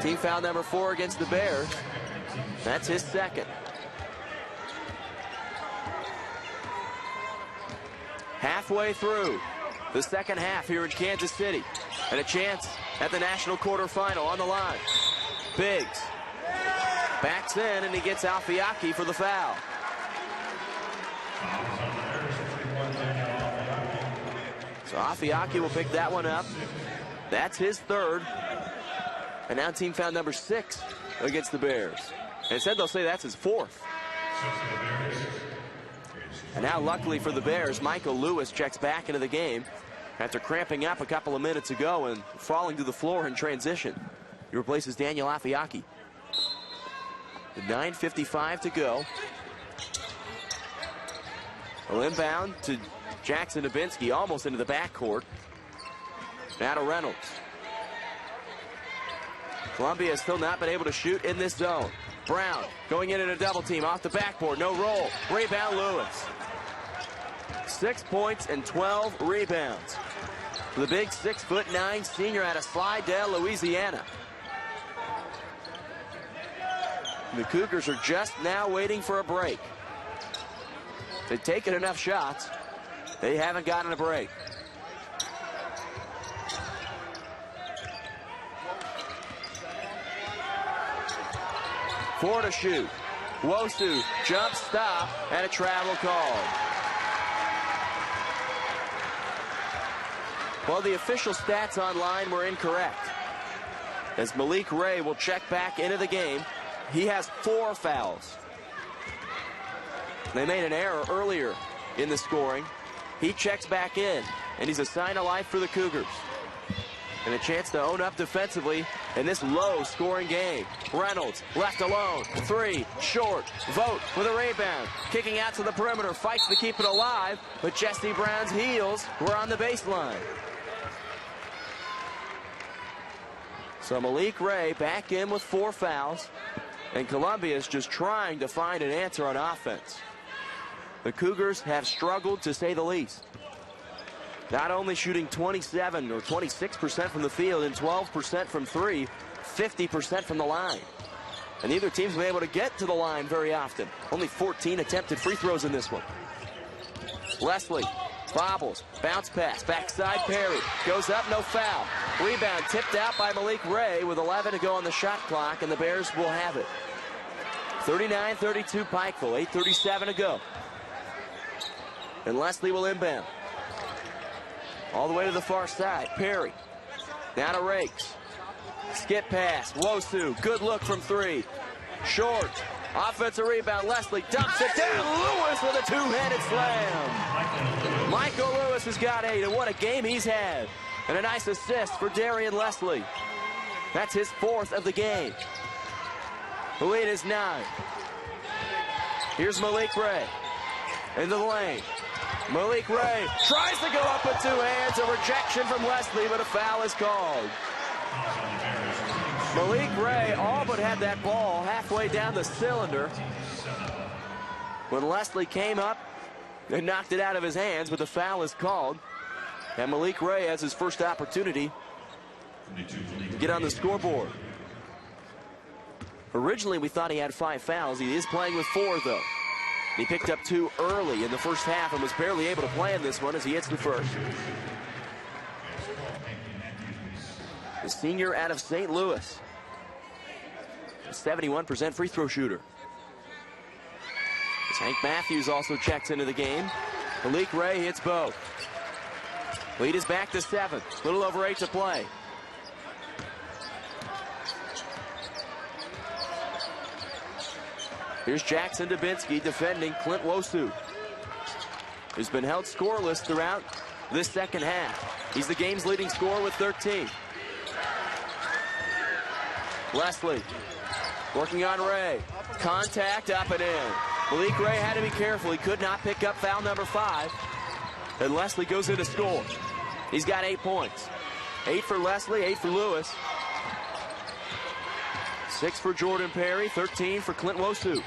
Team foul number 4 against the Bears. That's his second. Halfway through the second half here in Kansas City. And a chance at the national quarterfinal on the line. Biggs backs in and he gets Alfiaki for the foul. So Alfiaki will pick that one up. That's his third. And now team foul number 6 against the Bears. And instead they'll say that's his 4th. And now luckily for the Bears, Michael Lewis checks back into the game after cramping up a couple of minutes ago and falling to the floor in transition. He replaces Daniel Alfiaki. 9:55 to go. Well, inbound to Jackson Dubinsky, almost into the backcourt. Now to Reynolds. Columbia has still not been able to shoot in this zone. Brown going in a double team off the backboard. No roll. Rebound Lewis. 6 points and 12 rebounds. The big 6'9" senior out of Slidell, Louisiana. The Cougars are just now waiting for a break. They've taken enough shots. They haven't gotten a break. Four to shoot. Wosu, jump stop, and a travel call. Well, the official stats online were incorrect, as Malik Ray will check back into the game. He has 4 fouls. They made an error earlier in the scoring. He checks back in, and he's a sign of life for the Cougars. And a chance to own up defensively in this low-scoring game. Reynolds left alone. 3, short. Vogt with a rebound. Kicking out to the perimeter. Fights to keep it alive, but Jesse Brown's heels were on the baseline. So Malik Ray back in with 4 fouls. And Columbia is just trying to find an answer on offense. The Cougars have struggled, to say the least. Not only shooting 27 or 26% from the field and 12% from 3, 50% from the line. And neither team's been able to get to the line very often. Only 14 attempted free throws in this one. Leslie bobbles, bounce pass, backside Perry, goes up, no foul. Rebound tipped out by Malik Ray with 11 to go on the shot clock, and the Bears will have it. 39-32 Pikeville, 8:37 to go. And Leslie will inbound. All the way to the far side. Perry. Now to Rakes. Skip pass. Wosu. Good look from 3. Short. Offensive rebound. Leslie dumps it down. Lewis with a 2-handed slam. Michael Lewis has got 8, and what a game he's had. And a nice assist for Darian Leslie. That's his 4th of the game. The lead is 9. Here's Malik Ray. Into the lane. Malik Ray tries to go up with 2 hands. A rejection from Leslie, but a foul is called. Malik Ray all but had that ball halfway down the cylinder when Leslie came up and knocked it out of his hands, but the foul is called. And Malik Ray has his first opportunity to get on the scoreboard. Originally, we thought he had 5 fouls. He is playing with 4, though. He picked up 2 early in the first half and was barely able to play in this one as he hits the first. The senior out of St. Louis. A 71% free throw shooter. As Hank Matthews also checks into the game. Malik Ray hits both. Lead is back to 7. Little over 8 to play. Here's Jackson Dubinsky defending Clint Wosu, who's been held scoreless throughout this second half. He's the game's leading scorer with 13. Leslie working on Ray. Contact up and in. Malik Ray had to be careful. He could not pick up foul number 5. And Leslie goes in to score. He's got 8 points. 8 for Leslie, 8 for Lewis. 6 for Jordan Perry, 13 for Clint Wosu.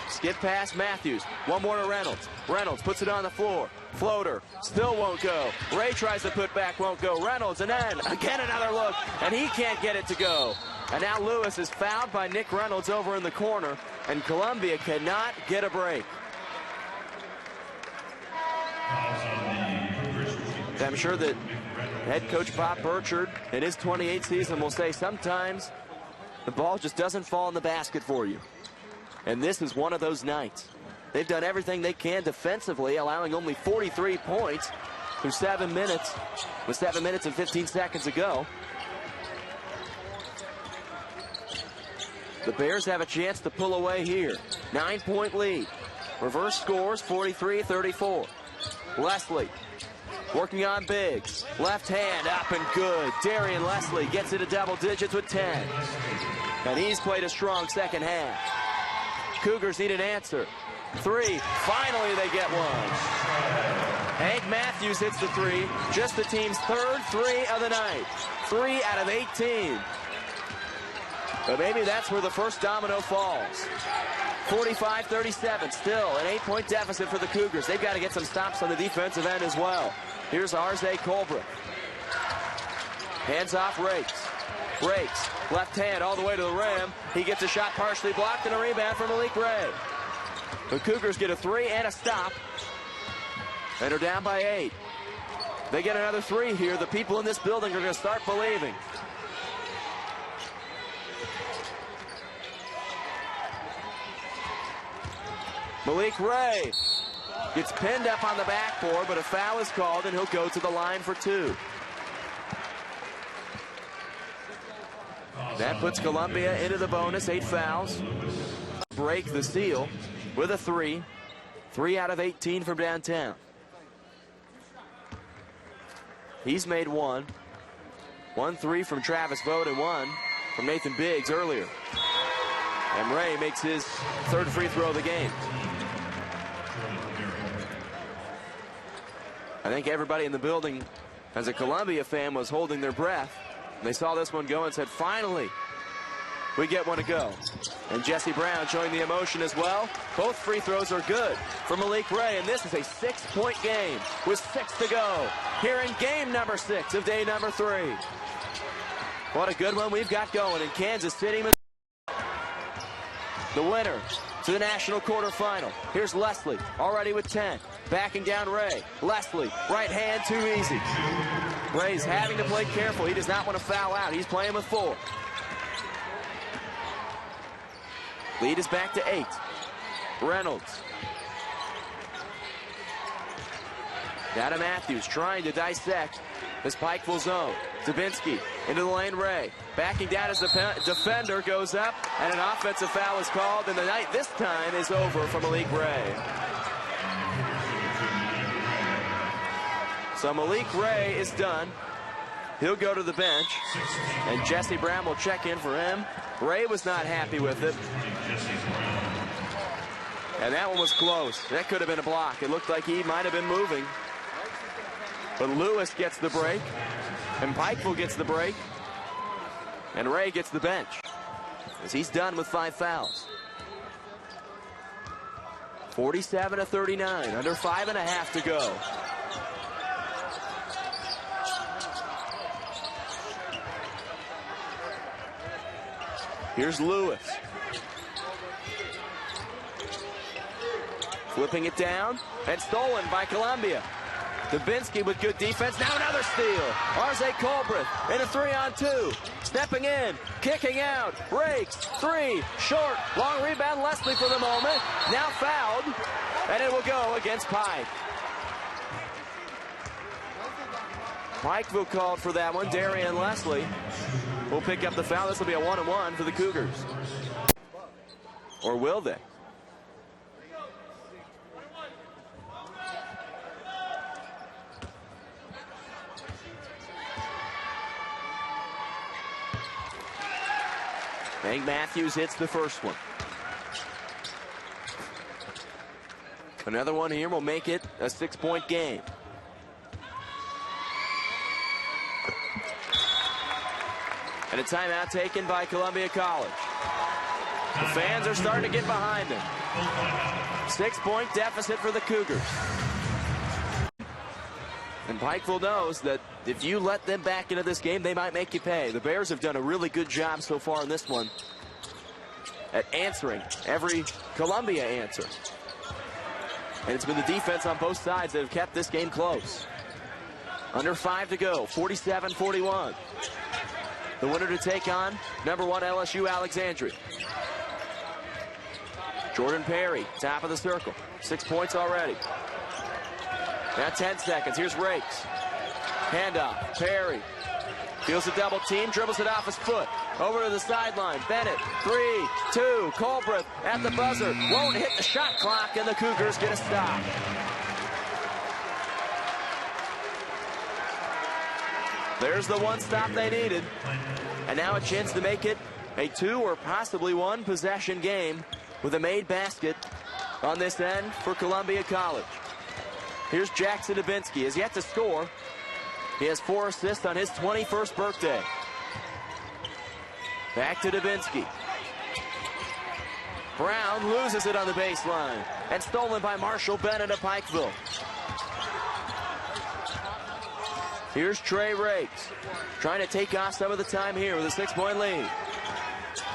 Skip past Matthews. One more to Reynolds. Reynolds puts it on the floor. Floater. Still won't go. Ray tries to put back, won't go. Reynolds, and then again another look, and he can't get it to go. And now Lewis is fouled by Nick Reynolds over in the corner, and Columbia cannot get a break. I'm sure that head coach Bob Burchard in his 28th season will say sometimes the ball just doesn't fall in the basket for you. And this is one of those nights. They've done everything they can defensively, allowing only 43 points through 7 minutes, with 7 minutes and 15 seconds to go. The Bears have a chance to pull away here. 9-point lead. Reverse scores, 43-34. Leslie working on Biggs. Left hand up and good. Darian Leslie gets into double digits with 10. And he's played a strong second half. Cougars need an answer. 3. Finally they get one. Hank Matthews hits the 3. Just the team's third 3 of the night. 3 out of 18. But maybe that's where the first domino falls. 45-37, still an 8-point deficit for the Cougars. They've got to get some stops on the defensive end as well. Here's Arze Colbert. Hands off Rakes. Rakes, left hand all the way to the rim. He gets a shot partially blocked and a rebound from Malik Ray. The Cougars get a 3 and a stop. And are down by 8. They get another 3 here. The people in this building are going to start believing. Malik Ray gets pinned up on the backboard, but a foul is called, and he'll go to the line for 2. That puts Columbia into the bonus, 8 fouls. Break the seal with a 3. 3 out of 18 from downtown. He's made 1. 1 3 from Travis Vogt and 1 from Nathan Biggs earlier. And Ray makes his 3rd free throw of the game. I think everybody in the building, as a Columbia fan, was holding their breath. They saw this one go and said, finally, we get one to go. And Jesse Brown showing the emotion as well. Both free throws are good for Malik Ray, and this is a 6-point game with 6 to go here in game number 6 of day number 3. What a good one we've got going in Kansas City. The winner to the national quarterfinal. Here's Leslie, already with 10. Backing down Ray. Leslie, right hand, too easy. Ray's having to play careful. He does not want to foul out. He's playing with 4. Lead is back to 8. Reynolds. Now to Matthews, trying to dissect this Pikeville zone. Dubinsky into the lane, Ray. Backing down as the defender goes up, and an offensive foul is called, and the night this time is over for Malik Ray. So Malik Ray is done. He'll go to the bench, and Jesse Brown will check in for him. Ray was not happy with it. And that one was close. That could have been a block. It looked like he might have been moving. But Lewis gets the break, and Pikeville gets the break, and Ray gets the bench, as he's done with 5 fouls. 47-39, under 5.5 to go. Here's Lewis. Flipping it down, and stolen by Columbia. Dubinsky with good defense. Now another steal. Arze Colbert in a 3-on-2. Stepping in, kicking out. Rakes, 3, short. Long rebound, Leslie for the moment. Now fouled, and it will go against Pike. Pikeville called for that one. Darian Leslie will pick up the foul. This will be a 1-and-1 for the Cougars. Or will they? Hank Matthews hits the first one. Another one here will make it a 6-point game. And a timeout taken by Columbia College. The fans are starting to get behind them. 6-point deficit for the Cougars. And Pikeville knows that if you let them back into this game, they might make you pay. The Bears have done a really good job so far in this one at answering every Columbia answer. And it's been the defense on both sides that have kept this game close. Under 5 to go, 47-41. The winner to take on number 1 LSU Alexandria. Jordan Perry, top of the circle. 6 points already. Now 10 seconds. Here's Rakes. Handoff. Perry. Feels a double team. Dribbles it off his foot. Over to the sideline. Bennett. 3, 2. Colbreth at the buzzer. Won't hit the shot clock, and the Cougars get a stop. There's the one stop they needed. And now a chance to make it a 2 or possibly 1 possession game with a made basket on this end for Columbia College. Here's Jackson Dubinsky. Has yet to score. He has 4 assists on his 21st birthday. Back to Dubinsky. Brown loses it on the baseline and stolen by Marshall Bennett of Pikeville. Here's Trey Rakes trying to take off some of the time here with a 6-point lead.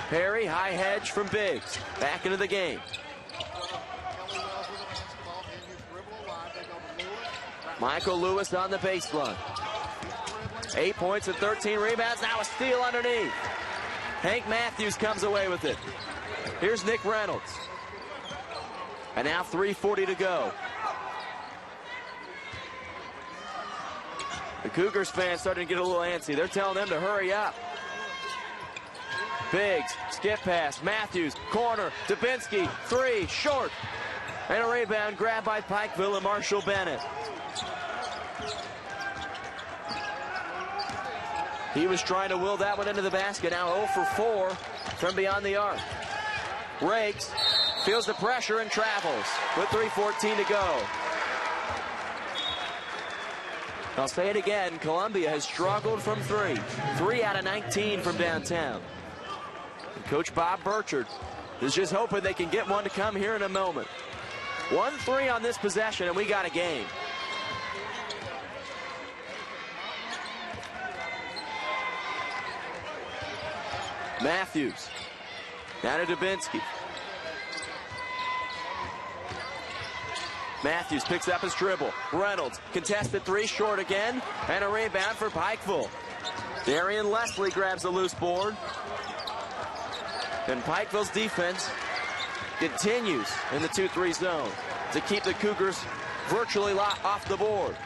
Perry, high hedge from Biggs. Back into the game. Michael Lewis on the baseline. 8 points and 13 rebounds. Now a steal underneath. Hank Matthews comes away with it. Here's Nick Reynolds. And now 3:40 to go. The Cougars fans starting to get a little antsy. They're telling them to hurry up. Biggs, skip pass, Matthews, corner, Dubinsky, 3, short. And a rebound grabbed by Pikeville and Marshall Bennett. He was trying to will that one into the basket. Now 0 for 4 from beyond the arc. Rakes feels the pressure and travels with 3:14 to go. I'll say it again, Columbia has struggled from 3. 3 out of 19 from downtown. And Coach Bob Burchard is just hoping they can get one to come here in a moment. 1-3 on this possession, and we got a game. Matthews. Down to Dubinsky. Matthews picks up his dribble. Reynolds, contested 3, short again. And a rebound for Pikeville. Darian Leslie grabs the loose board. And Pikeville's defense continues in the 2-3 zone to keep the Cougars virtually off the board.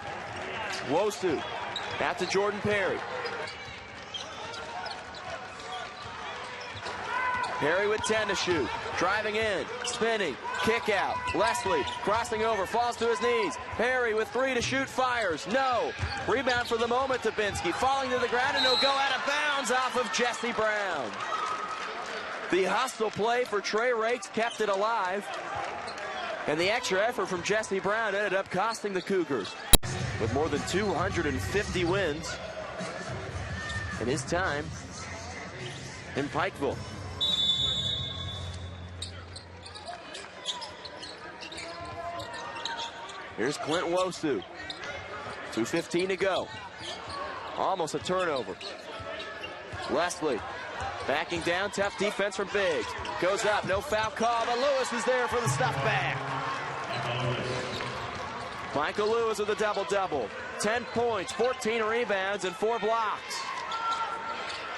Wosu out to Jordan Perry. Perry with 10 to shoot. Driving in, spinning, kick out. Leslie crossing over, falls to his knees. Perry with 3 to shoot, fires. No. Rebound for the moment, Dubinsky. Falling to the ground, and he'll go out of bounds off of Jesse Brown. The hustle play for Trey Rakes kept it alive. And the extra effort from Jesse Brown ended up costing the Cougars. With more than 250 wins in his time in Pikeville. Here's Clint Wosu. 2:15 to go. Almost a turnover. Leslie backing down. Tough defense from Biggs. Goes up. No foul call, but Lewis is there for the stuff back. Michael Lewis with a double-double. 10 points, 14 rebounds, and 4 blocks.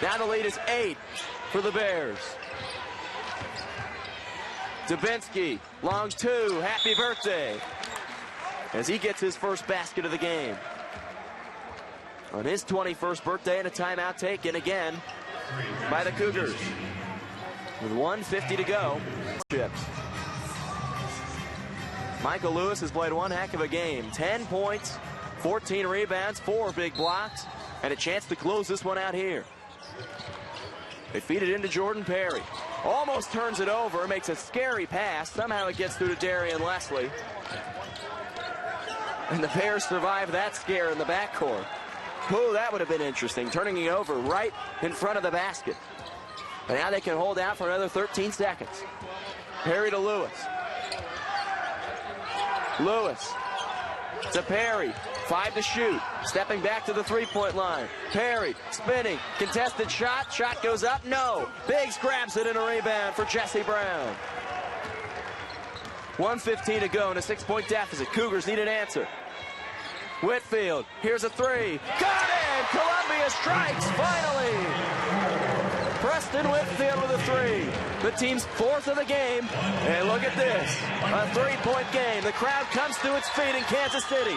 Now the lead is 8 for the Bears. Dubinsky, long 2. Happy birthday. As he gets his first basket of the game. On his 21st birthday, and a timeout taken again by the Cougars. With 1:50 to go. Michael Lewis has played one heck of a game. 10 points, 14 rebounds, 4 big blocks, and a chance to close this one out here. They feed it into Jordan Perry. Almost turns it over, makes a scary pass. Somehow it gets through to Darian Leslie. And the Bears survive that scare in the backcourt. Oh, that would have been interesting. Turning it over right in front of the basket. And now they can hold out for another 13 seconds. Perry to Lewis. Lewis to Perry. 5 to shoot. Stepping back to the three-point line. Perry spinning. Contested shot. Shot goes up. No. Biggs grabs it in a rebound for Jesse Brown. 1:15 to go in a 6-point deficit. Cougars need an answer. Whitfield. Here's a three. Got it! Columbia strikes finally. Preston Whitfield with a three. The team's 4th of the game. And look at this. A 3-point game. The crowd comes to its feet in Kansas City.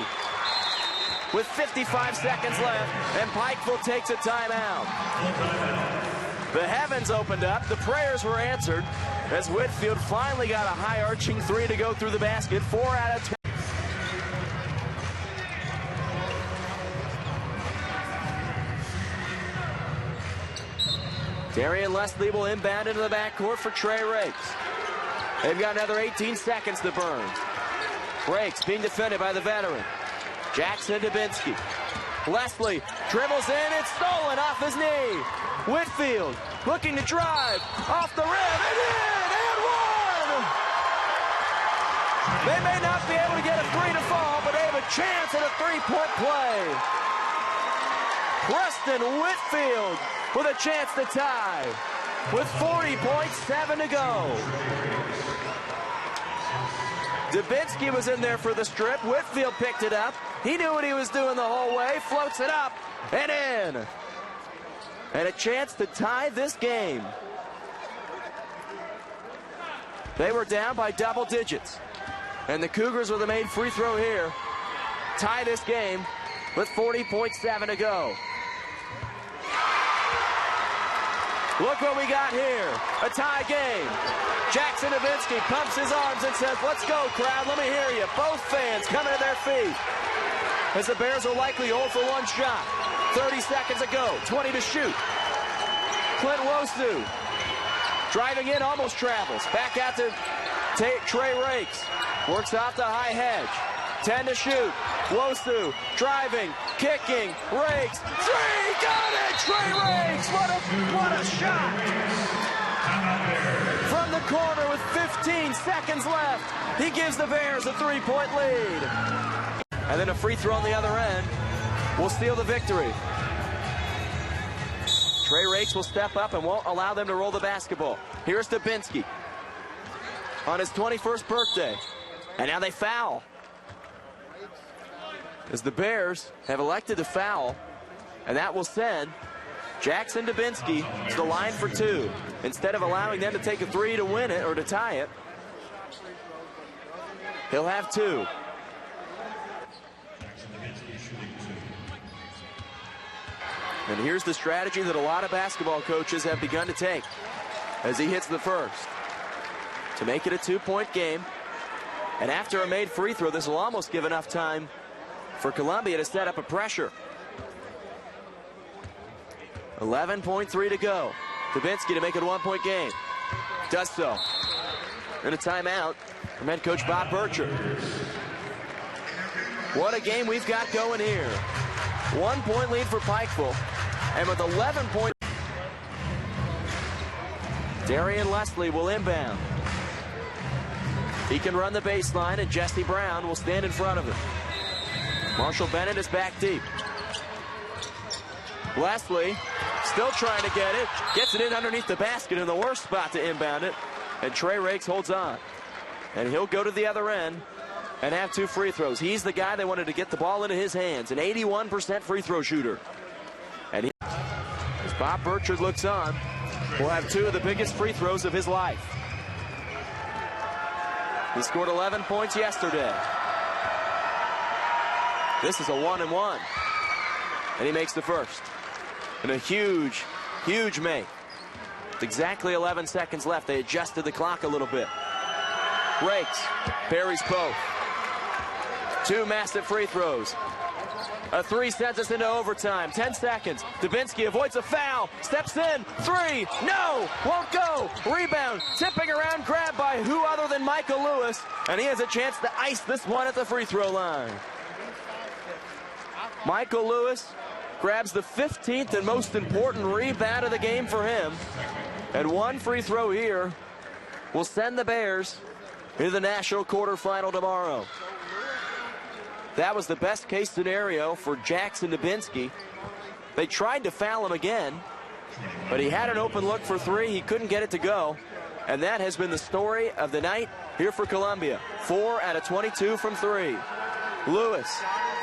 With 55 seconds left, and Pikeville takes a timeout. The heavens opened up. The prayers were answered as Whitfield finally got a high-arching three to go through the basket. 4 out of 20. Darian Leslie will inbound into the backcourt for Trey Rakes. They've got another 18 seconds to burn. Rakes being defended by the veteran. Jackson Dubinsky. Leslie dribbles in. It's stolen off his knee. Whitfield looking to drive. Off the rim. And in. And one. They may not be able to get a three to fall, but they have a chance at a three-point play. Preston Whitfield with a chance to tie with 40.7 to go. Dubinsky was in there for the strip. Whitfield picked it up. He knew what he was doing the whole way. Floats it up and in. And a chance to tie this game. They were down by double digits. And the Cougars with a made free throw here tie this game with 40.7 to go. Look what we got here. A tie game. Jackson Dubinsky pumps his arms and says, "Let's go, crowd. Let me hear you." Both fans coming to their feet as the Bears are likely 0 for 1 shot. 30 seconds to go. 20 to shoot. Clint Wosu driving in, almost travels. Back out to Trey Rakes. Works off the high hedge. 10 to shoot. Wosu driving, kicking. Rakes. Three. Got it. Trey Rakes. What a shot. From the corner with 15 seconds left. He gives the Bears a 3-point lead. And then a free throw on the other end will steal the victory. Trey Rakes will step up and won't allow them to roll the basketball. Here's Dubinsky on his 21st birthday. And now they foul. As the Bears have elected to foul. And that will send Jackson Dubinsky to the line for 2. Instead of allowing them to take a three to win it or to tie it, he'll have 2. And here's the strategy that a lot of basketball coaches have begun to take as he hits the first. To make it a 2-point game. And after a made free throw, this will almost give enough time for Columbia to set up a pressure. 11.3 to go. Dubinsky to make it a 1-point game. Does so. And a timeout from head coach Bob Bircher. What a game we've got going here. 1-point lead for Pikeville. And with 11 points, Darian Leslie will inbound. He can run the baseline, and Jesse Brown will stand in front of him. Marshall Bennett is back deep. Leslie still trying to get it. Gets it in underneath the basket in the worst spot to inbound it. And Trey Rakes holds on. And he'll go to the other end and have 2 free throws. He's the guy they wanted to get the ball into his hands. An 81% free throw shooter. And he, as Bob Bircher looks on, will have 2 of the biggest free throws of his life. He scored 11 points yesterday. This is a 1-and-1. And he makes the first. And a huge, huge make. With exactly 11 seconds left. They adjusted the clock a little bit. Rakes buries both. 2 massive free throws. A 3 sends us into overtime. 10 seconds. Dubinsky avoids a foul. Steps in. 3. No. Won't go. Rebound. Tipping around. Grabbed by who other than Michael Lewis. And he has a chance to ice this one at the free throw line. Michael Lewis grabs the 15th and most important rebound of the game for him. And one free throw here will send the Bears into the national quarterfinal tomorrow. That was the best case scenario for Jackson Dubinsky. They tried to foul him again, but he had an open look for three. He couldn't get it to go. And that has been the story of the night here for Columbia. 4 out of 22 from three. Lewis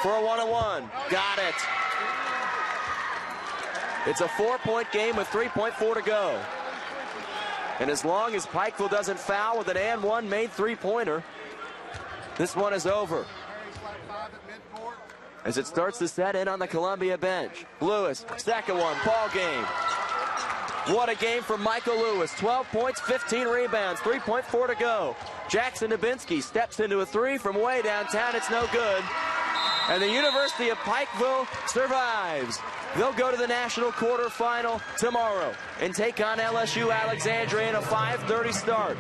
for a 1-on-1. Got it. It's a 4-point game with 3.4 to go. And as long as Pikeville doesn't foul with an and one made three-pointer, this one is over. As it starts to set in on the Columbia bench. Lewis, second one, ball game. What a game from Michael Lewis. 12 points, 15 rebounds, 3.4 to go. Jackson Dubinsky steps into a three from way downtown. It's no good. And the University of Pikeville survives. They'll go to the national quarterfinal tomorrow and take on LSU Alexandria in a 5:30 start.